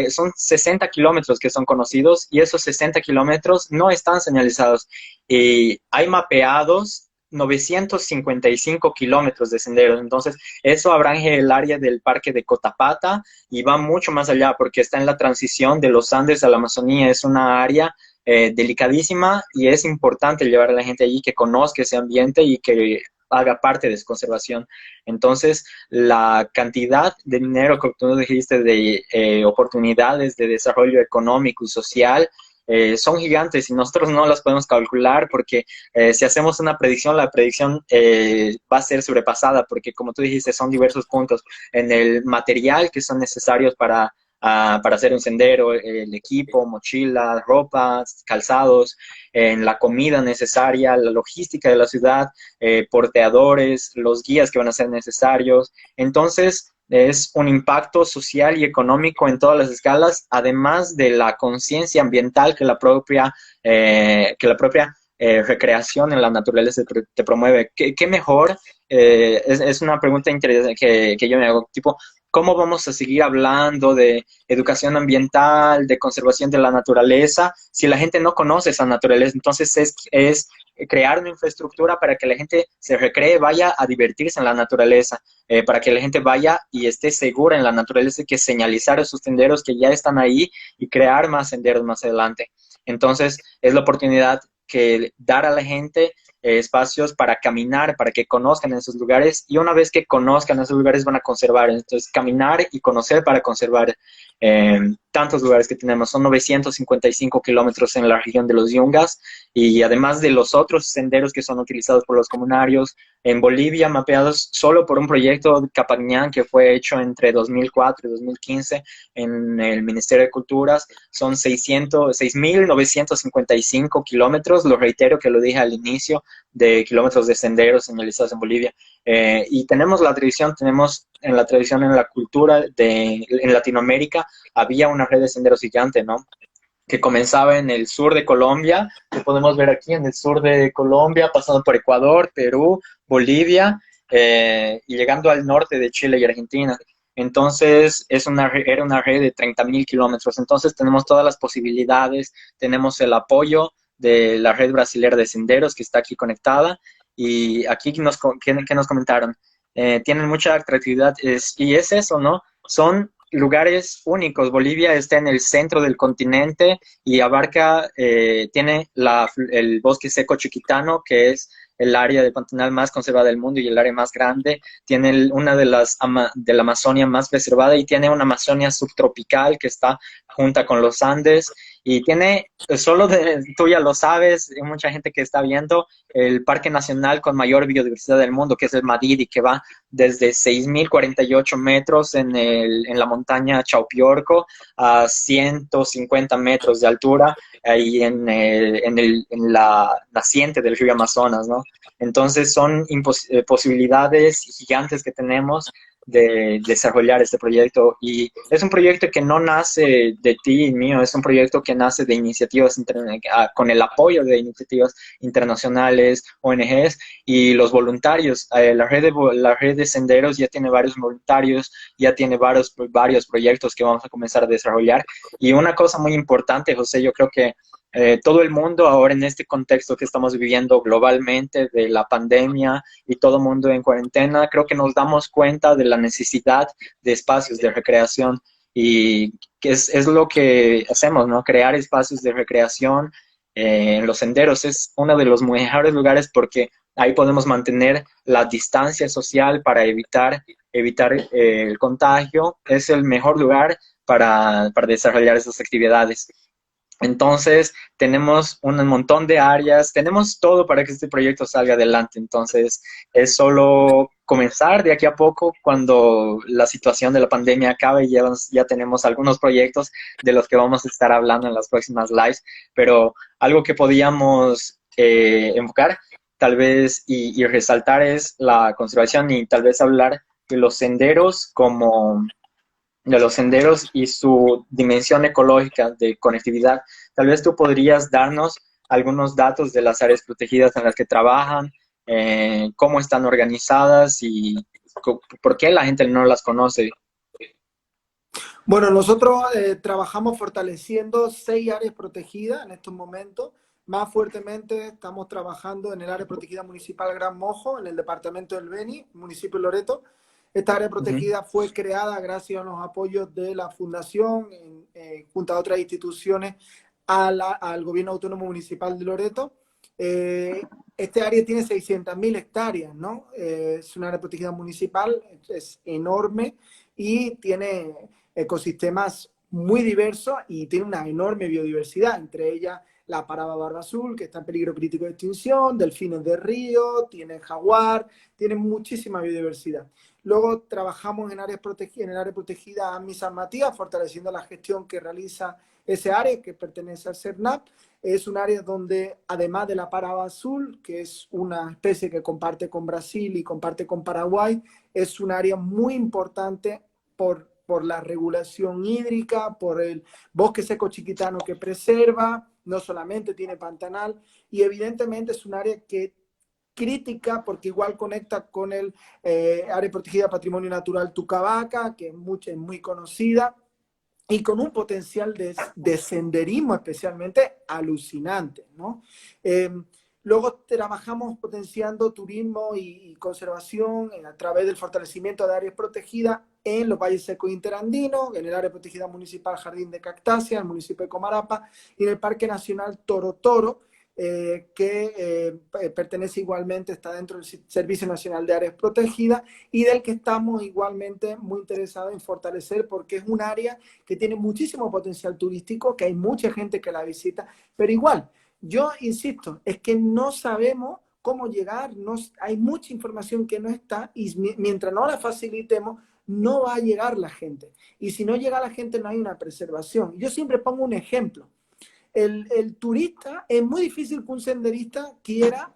son 60 kilómetros que son conocidos y esos 60 kilómetros no están señalizados y hay mapeados 955 kilómetros de senderos. Entonces, eso abrange el área del parque de Cotapata y va mucho más allá porque está en la transición de los Andes a la Amazonía. Es una área delicadísima y es importante llevar a la gente allí que conozca ese ambiente y que haga parte de su conservación. Entonces, la cantidad de dinero que tú dijiste de oportunidades de desarrollo económico y social son gigantes y nosotros no las podemos calcular porque si hacemos una predicción, la predicción va a ser sobrepasada porque como tú dijiste, son diversos puntos en el material que son necesarios para hacer un sendero, el equipo, mochila, ropa, calzados, en la comida necesaria, la logística de la ciudad, porteadores, los guías que van a ser necesarios. Entonces, es un impacto social y económico en todas las escalas, además de la conciencia ambiental que la propia recreación en la naturaleza te promueve. ¿Qué mejor? Es una pregunta interesante que yo me hago, tipo, ¿cómo vamos a seguir hablando de educación ambiental, de conservación de la naturaleza, si la gente no conoce esa naturaleza? Entonces es crear una infraestructura para que la gente se recree, vaya a divertirse en la naturaleza, para que la gente vaya y esté segura en la naturaleza, y que señalizar esos senderos que ya están ahí y crear más senderos más adelante. Entonces, es la oportunidad que dar a la gente espacios para caminar, para que conozcan esos lugares y una vez que conozcan esos lugares van a conservar. Entonces, caminar y conocer para conservar tantos lugares que tenemos. Son 955 kilómetros en la región de los Yungas y además de los otros senderos que son utilizados por los comunarios, en Bolivia mapeados solo por un proyecto Capañán que fue hecho entre 2004 y 2015 en el Ministerio de Culturas, son 6.955 kilómetros, lo reitero que lo dije al inicio, de kilómetros de senderos señalizados en Bolivia. Y tenemos la tradición, tenemos en la tradición, en la cultura en Latinoamérica, había una red de senderos gigante, ¿no? Que comenzaba en el sur de Colombia, que podemos ver aquí en el sur de Colombia, pasando por Ecuador, Perú, Bolivia, y llegando al norte de Chile y Argentina. Entonces, era una red de 30.000 kilómetros. Entonces, tenemos todas las posibilidades, tenemos el apoyo de la red brasilera de senderos que está aquí conectada. Y aquí ¿qué nos comentaron? Tienen mucha atractividad y es eso, ¿no? Son lugares únicos. Bolivia está en el centro del continente y abarca, tiene el bosque seco chiquitano, que es el área de pantanal más conservada del mundo y el área más grande. Tiene una de la Amazonia más preservada y tiene una Amazonia subtropical que está junta con los Andes. Y tiene, tú ya lo sabes, hay mucha gente que está viendo, el parque nacional con mayor biodiversidad del mundo, que es el Madidi, que va desde 6.048 metros en la montaña Chaupiorco a 150 metros de altura, ahí en la naciente del río Amazonas, ¿no? Entonces son posibilidades gigantes que tenemos de desarrollar este proyecto y es un proyecto que no nace de ti y mío, es un proyecto que nace de iniciativas con el apoyo de iniciativas internacionales, ONGs y los voluntarios. La red de senderos ya tiene varios voluntarios, ya tiene varios proyectos que vamos a comenzar a desarrollar y una cosa muy importante, José, yo creo que todo el mundo ahora en este contexto que estamos viviendo globalmente de la pandemia y todo el mundo en cuarentena, creo que nos damos cuenta de la necesidad de espacios de recreación y que es lo que hacemos, ¿no? Crear espacios de recreación en los senderos es uno de los mejores lugares porque ahí podemos mantener la distancia social para evitar el contagio. Es el mejor lugar para desarrollar esas actividades. Entonces, tenemos un montón de áreas, tenemos todo para que este proyecto salga adelante. Entonces, es solo comenzar de aquí a poco cuando la situación de la pandemia acabe y ya tenemos algunos proyectos de los que vamos a estar hablando en las próximas lives. Pero algo que podíamos enfocar tal vez, y resaltar es la conservación y tal vez hablar de los senderos como de los senderos y su dimensión ecológica de conectividad. Tal vez tú podrías darnos algunos datos de las áreas protegidas en las que trabajan, cómo están organizadas y por qué la gente no las conoce. Bueno, nosotros trabajamos fortaleciendo 6 áreas protegidas en estos momentos. Más fuertemente estamos trabajando en el área protegida municipal Gran Mojo, en el departamento del Beni, municipio de Loreto. Esta área Ujú. protegida fue creada gracias a los apoyos de la Fundación, junto a otras instituciones, al Gobierno Autónomo Municipal de Loreto. Este área tiene 600.000 hectáreas, ¿no? Es una área protegida municipal, es enorme y tiene ecosistemas muy diversos y tiene una enorme biodiversidad, entre ellas la paraba barba azul, que está en peligro crítico de extinción, delfines de río, tiene jaguar, tiene muchísima biodiversidad. Luego trabajamos en el área protegida AMI San Matías, fortaleciendo la gestión que realiza ese área que pertenece al CERNAP. Es un área donde, además de la paraba azul, que es una especie que comparte con Brasil y comparte con Paraguay, es un área muy importante por la regulación hídrica, por el bosque seco chiquitano que preserva, no solamente tiene pantanal, y evidentemente es un área que crítica porque igual conecta con el área protegida Patrimonio Natural Tucabaca, que es muy conocida, y con un potencial de senderismo especialmente alucinante, ¿no? Luego trabajamos potenciando turismo y conservación a través del fortalecimiento de áreas protegidas en los valles secos interandinos, en el área protegida municipal Jardín de Cactácea, en el municipio de Comarapa, y en el Parque Nacional Toro Toro, que pertenece igualmente, está dentro del Servicio Nacional de Áreas Protegidas y del que estamos igualmente muy interesados en fortalecer porque es un área que tiene muchísimo potencial turístico, que hay mucha gente que la visita, pero igual, yo insisto, es que no sabemos cómo llegar, no, hay mucha información que no está y mientras no la facilitemos, no va a llegar la gente. Y si no llega la gente, no hay una preservación. Yo siempre pongo un ejemplo. El turista, es muy difícil que un senderista quiera,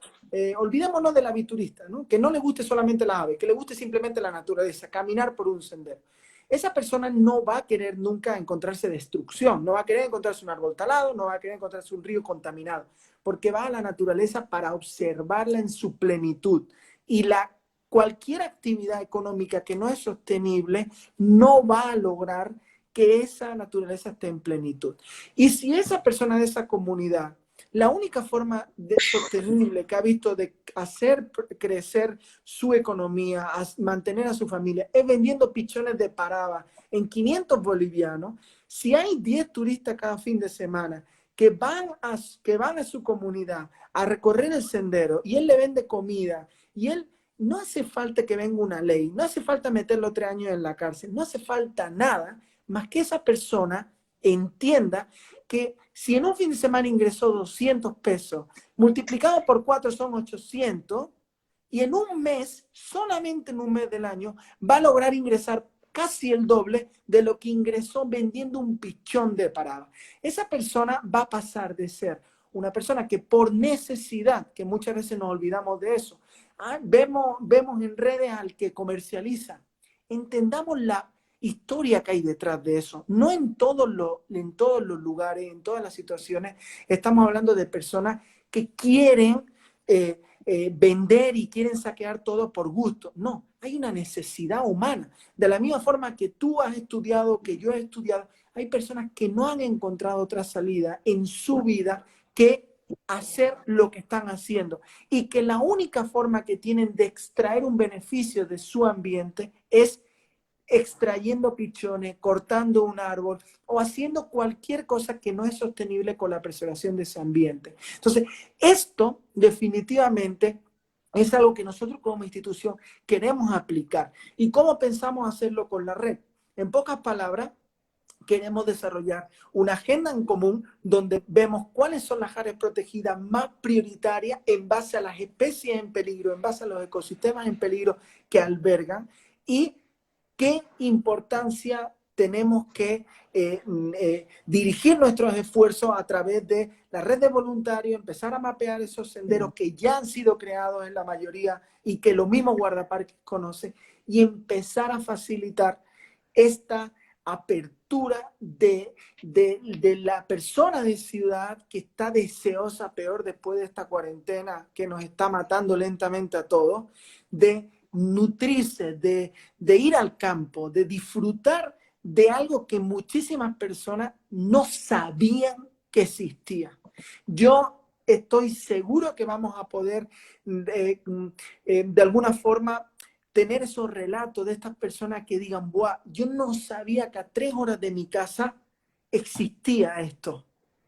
olvidémonos del aviturista, ¿no? Que no le guste solamente las aves, que le guste simplemente la naturaleza, caminar por un sendero. Esa persona no va a querer nunca encontrarse destrucción, no va a querer encontrarse un árbol talado, no va a querer encontrarse un río contaminado, porque va a la naturaleza para observarla en su plenitud. Y cualquier actividad económica que no es sostenible no va a lograr que esa naturaleza esté en plenitud. Y si esa persona de esa comunidad, la única forma de sostenible que ha visto de hacer crecer su economía, mantener a su familia, es vendiendo pichones de paraba en 500 bolivianos, si hay 10 turistas cada fin de semana que van a su comunidad a recorrer el sendero y él le vende comida y él no hace falta que venga una ley, no hace falta meterlo 3 años en la cárcel, no hace falta nada más que esa persona entienda que si en un fin de semana ingresó 200 pesos, multiplicado por 4 son 800, y en un mes, solamente en un mes del año, va a lograr ingresar casi el doble de lo que ingresó vendiendo un pichón de parada. Esa persona va a pasar de ser una persona que por necesidad, que muchas veces nos olvidamos de eso, vemos en redes al que comercializa. Entendamos la historia que hay detrás de eso. No en todos los lugares, en todas las situaciones, estamos hablando de personas que quieren vender y quieren saquear todo por gusto. No, hay una necesidad humana. De la misma forma que tú has estudiado, que yo he estudiado, hay personas que no han encontrado otra salida en su vida que hacer lo que están haciendo y que la única forma que tienen de extraer un beneficio de su ambiente es extrayendo pichones, cortando un árbol o haciendo cualquier cosa que no es sostenible con la preservación de ese ambiente. Entonces, esto definitivamente es algo que nosotros como institución queremos aplicar. ¿Y cómo pensamos hacerlo con la red? En pocas palabras, queremos desarrollar una agenda en común donde vemos cuáles son las áreas protegidas más prioritarias en base a las especies en peligro, en base a los ecosistemas en peligro que albergan y qué importancia tenemos que dirigir nuestros esfuerzos a través de la red de voluntarios, empezar a mapear esos senderos que ya han sido creados en la mayoría y que los mismos guardaparques conocen, y empezar a facilitar esta apertura de la persona de ciudad que está deseosa, peor después de esta cuarentena que nos está matando lentamente a todos, de nutrirse, de ir al campo, de disfrutar de algo que muchísimas personas no sabían que existía. Yo estoy seguro que vamos a poder de alguna forma tener esos relatos de estas personas que digan, buah, yo no sabía que a 3 horas de mi casa existía esto.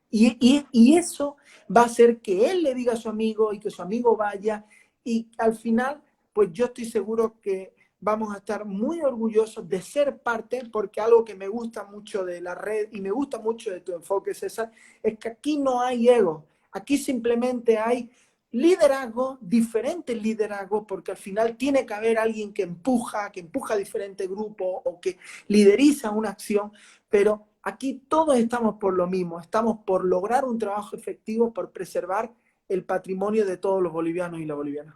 Y eso va a hacer que él le diga a su amigo y que su amigo vaya, y al final, pues yo estoy seguro que vamos a estar muy orgullosos de ser parte, porque algo que me gusta mucho de la red y me gusta mucho de tu enfoque, César, es que aquí no hay ego, aquí simplemente hay liderazgo, diferentes liderazgos, porque al final tiene que haber alguien que empuja a diferentes grupos o que lideriza una acción, pero aquí todos estamos por lo mismo, estamos por lograr un trabajo efectivo, por preservar el patrimonio de todos los bolivianos y las bolivianas.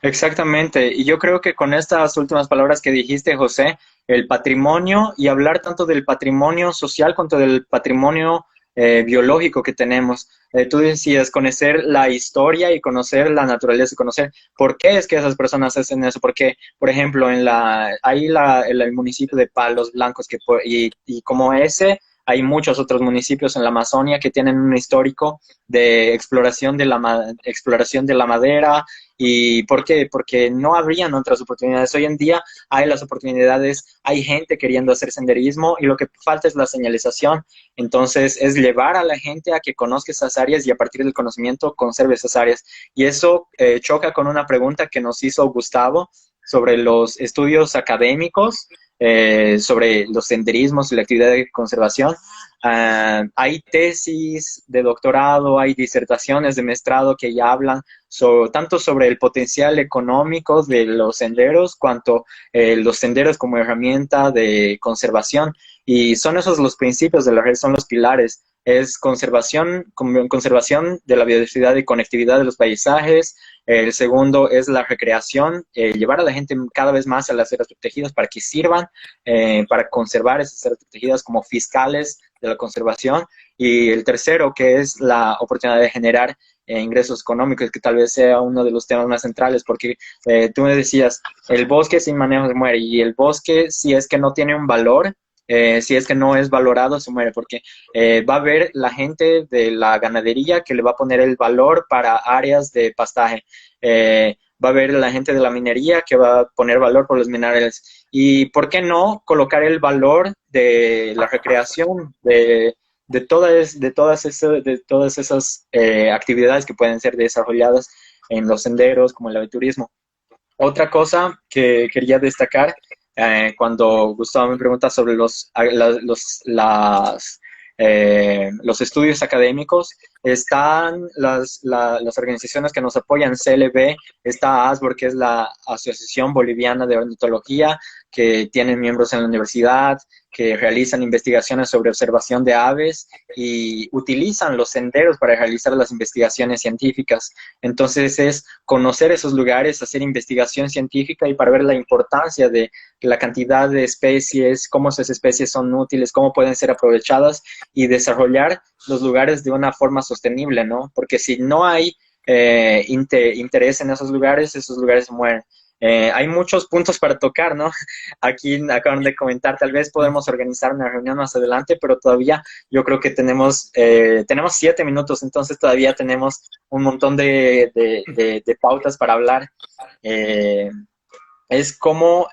Exactamente, y yo creo que con estas últimas palabras que dijiste, José, el patrimonio y hablar tanto del patrimonio social cuanto del patrimonio biológico que tenemos. Tú decías conocer la historia y conocer la naturaleza, conocer por qué es que esas personas hacen eso, porque, por ejemplo, el municipio de Palos Blancos, y como ese, hay muchos otros municipios en la Amazonia que tienen un histórico de exploración de la madera. ¿Y por qué? Porque no habrían otras oportunidades. Hoy en día hay las oportunidades, hay gente queriendo hacer senderismo y lo que falta es la señalización. Entonces es llevar a la gente a que conozca esas áreas y a partir del conocimiento conserve esas áreas. Y eso choca con una pregunta que nos hizo Gustavo sobre los estudios académicos, sobre los senderismos y la actividad de conservación. Hay tesis de doctorado, hay disertaciones de maestrado que ya hablan tanto sobre el potencial económico de los senderos, cuanto los senderos como herramienta de conservación. Y son esos los principios de la red, son los pilares. Es conservación de la biodiversidad y conectividad de los paisajes. El segundo es la recreación, llevar a la gente cada vez más a las áreas protegidas para que sirvan para conservar esas áreas protegidas como fiscales de la conservación. Y el tercero, que es la oportunidad de generar ingresos económicos, que tal vez sea uno de los temas más centrales, porque tú me decías, el bosque sin manejo se muere, y el bosque, si es que no tiene un valor, si es que no es valorado, se muere, porque va a haber la gente de la ganadería que le va a poner el valor para áreas de pastaje. Va a haber la gente de la minería que va a poner valor por los minerales. ¿Y por qué no colocar el valor de la recreación, de todas esas actividades que pueden ser desarrolladas en los senderos, como el aventurismo? Otra cosa que quería destacar, cuando Gustavo me pregunta sobre los estudios académicos, están las organizaciones que nos apoyan, CLB, está ASBOR, que es la Asociación Boliviana de Ornitología, que tienen miembros en la universidad, que realizan investigaciones sobre observación de aves y utilizan los senderos para realizar las investigaciones científicas. Entonces es conocer esos lugares, hacer investigación científica y para ver la importancia de la cantidad de especies, cómo esas especies son útiles, cómo pueden ser aprovechadas y desarrollar los lugares de una forma sostenible, ¿no? Porque si no hay interés en esos lugares se mueren. Hay muchos puntos para tocar, ¿no? Aquí acaban de comentar, tal vez podemos organizar una reunión más adelante, pero todavía yo creo que tenemos 7 minutos, entonces todavía tenemos un montón de pautas para hablar. Eh, es como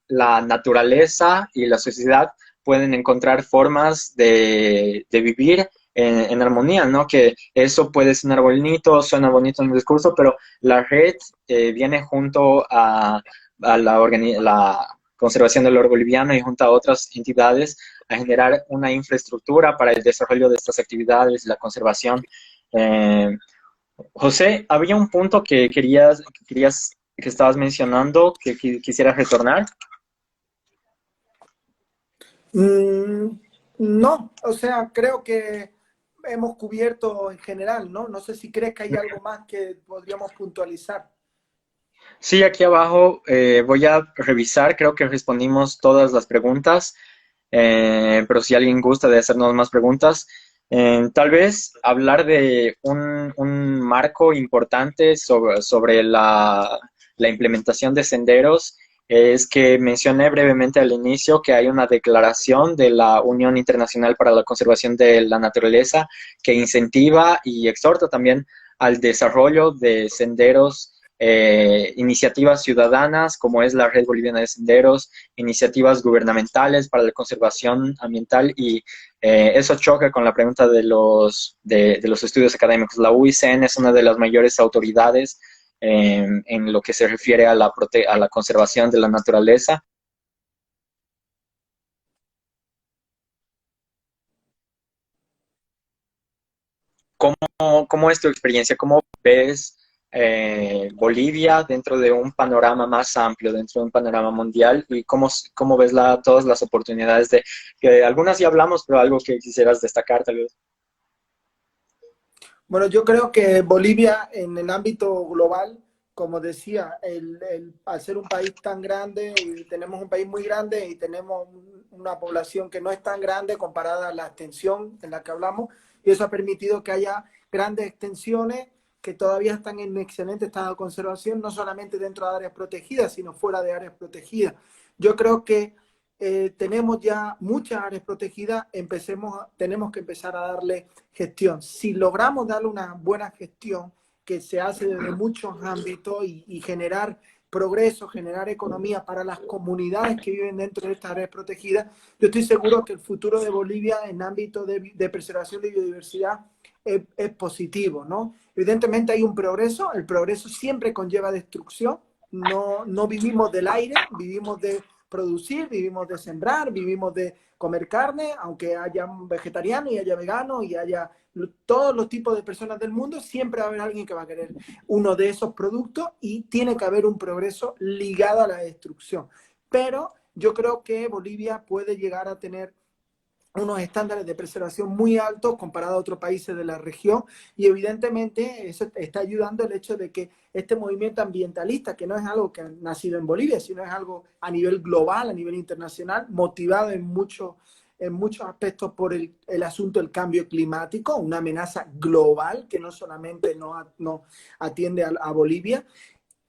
la naturaleza y la sociedad pueden encontrar formas de vivir en armonía, ¿no? Que eso puede sonar bonito, suena bonito en el discurso, pero la red viene junto a la conservación del oro boliviano y junto a otras entidades a generar una infraestructura para el desarrollo de estas actividades y la conservación. Eh, José, había un punto que estabas mencionando que quisieras retornar. Mm, no, o sea, creo que hemos cubierto en general, ¿no? No sé si crees que hay algo más que podríamos puntualizar. Sí, aquí abajo voy a revisar, creo que respondimos todas las preguntas, pero si alguien gusta de hacernos más preguntas, tal vez hablar de un marco importante sobre la implementación de senderos, es que mencioné brevemente al inicio que hay una declaración de la Unión Internacional para la Conservación de la Naturaleza que incentiva y exhorta también al desarrollo de senderos, iniciativas ciudadanas como es la Red Boliviana de Senderos, iniciativas gubernamentales para la conservación ambiental y eso choca con la pregunta de los estudios académicos. La UICN es una de las mayores autoridades en lo que se refiere a a la conservación de la naturaleza. ¿Cómo es tu experiencia? ¿Cómo ves Bolivia dentro de un panorama más amplio, dentro de un panorama mundial? ¿Y cómo ves todas las oportunidades que algunas ya hablamos, pero algo que quisieras destacar tal vez? Bueno, yo creo que Bolivia en el ámbito global, como decía, al ser un país tan grande y tenemos un país muy grande y tenemos una población que no es tan grande comparada a la extensión en la que hablamos, y eso ha permitido que haya grandes extensiones que todavía están en excelente estado de conservación, no solamente dentro de áreas protegidas, sino fuera de áreas protegidas. Yo creo que tenemos ya muchas áreas protegidas, tenemos que empezar a darle gestión. Si logramos darle una buena gestión que se hace desde muchos ámbitos y generar progreso, generar economía para las comunidades que viven dentro de estas áreas protegidas, yo estoy seguro que el futuro de Bolivia en ámbito de preservación de biodiversidad es positivo, ¿no? Evidentemente hay un progreso, el progreso siempre conlleva destrucción, no vivimos del aire, vivimos de producir, vivimos de sembrar, vivimos de comer carne, aunque haya vegetariano y haya vegano y haya todos los tipos de personas del mundo, siempre va a haber alguien que va a querer uno de esos productos y tiene que haber un progreso ligado a la destrucción. Pero yo creo que Bolivia puede llegar a tener unos estándares de preservación muy altos comparado a otros países de la región y evidentemente eso está ayudando el hecho de que este movimiento ambientalista, que no es algo que ha nacido en Bolivia, sino es algo a nivel global, a nivel internacional, motivado en muchos aspectos por el asunto del cambio climático, una amenaza global que no solamente no atiende a Bolivia,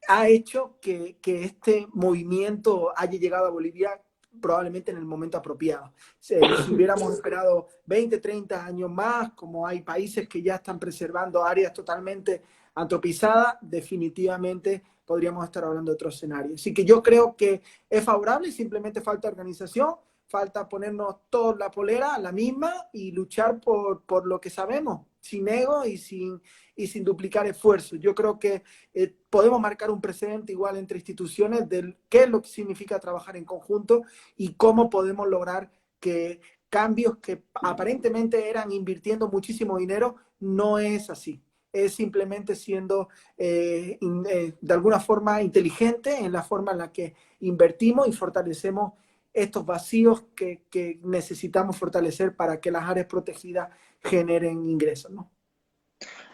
ha hecho que este movimiento haya llegado a Bolivia probablemente en el momento apropiado. Si hubiéramos esperado 20, 30 años más, como hay países que ya están preservando áreas totalmente antropizadas, definitivamente podríamos estar hablando de otro escenario. Así que yo creo que es favorable, simplemente falta organización, falta ponernos todos la polera, la misma, y luchar por lo que sabemos, sin ego y sin duplicar esfuerzos. Yo creo que podemos marcar un precedente igual entre instituciones de qué es lo que significa trabajar en conjunto y cómo podemos lograr que cambios que aparentemente eran invirtiendo muchísimo dinero, no es así. Es simplemente siendo de alguna forma inteligente en la forma en la que invertimos y fortalecemos estos vacíos que necesitamos fortalecer para que las áreas protegidas generen ingresos, ¿no?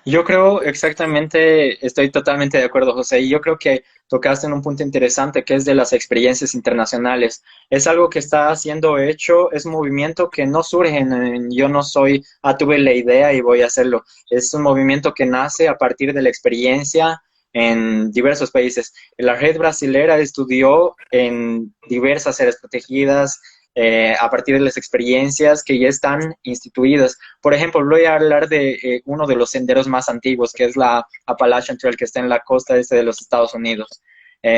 Yo creo exactamente, estoy totalmente de acuerdo, José, y yo creo que tocaste en un punto interesante que es de las experiencias internacionales. Es algo que está siendo hecho, es un movimiento que no surge yo no soy, tuve la idea y voy a hacerlo. Es un movimiento que nace a partir de la experiencia en diversos países. La red brasilera estudió en diversas áreas protegidas, a partir de las experiencias que ya están instituidas. Por ejemplo, voy a hablar de uno de los senderos más antiguos, que es la Appalachian Trail, que está en la costa este de los Estados Unidos.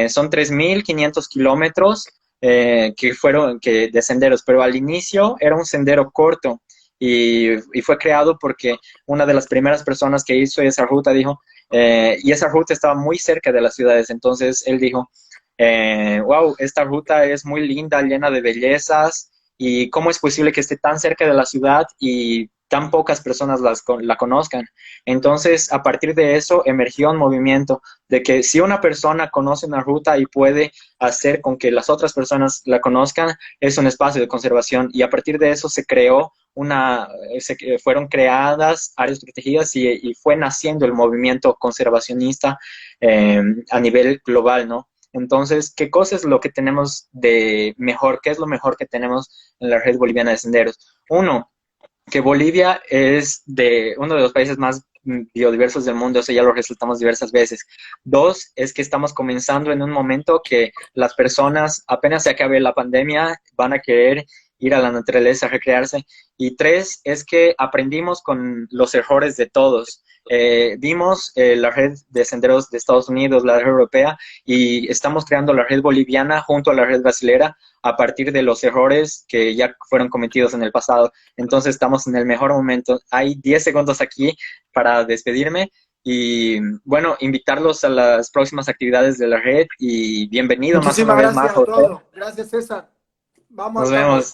Son 3.500 kilómetros de senderos, pero al inicio era un sendero corto y fue creado porque una de las primeras personas que hizo esa ruta dijo, y esa ruta estaba muy cerca de las ciudades, entonces él dijo, wow, esta ruta es muy linda, llena de bellezas, y cómo es posible que esté tan cerca de la ciudad y tan pocas personas la conozcan. Entonces, a partir de eso, emergió un movimiento de que si una persona conoce una ruta y puede hacer con que las otras personas la conozcan, es un espacio de conservación. Y a partir de eso se creó fueron creadas áreas protegidas y fue naciendo el movimiento conservacionista a nivel global, ¿no? Entonces, ¿qué cosa es lo que tenemos de mejor? ¿Qué es lo mejor que tenemos en la Red Boliviana de Senderos? Uno, que Bolivia es uno de los países más biodiversos del mundo, eso ya lo resultamos diversas veces. Dos, es que estamos comenzando en un momento que las personas, apenas se acabe la pandemia, van a querer ir a la naturaleza a recrearse. Y tres, es que aprendimos con los errores de todos. Vimos la red de senderos de Estados Unidos, la red europea, y estamos creando la red boliviana junto a la red brasilera a partir de los errores que ya fueron cometidos en el pasado. Entonces estamos en el mejor momento. Hay 10 segundos aquí para despedirme y bueno, invitarlos a las próximas actividades de la red y bienvenido más una Muchísimas vez más, gracias a José. todos. Gracias, César. Vamos Nos a estar. vemos.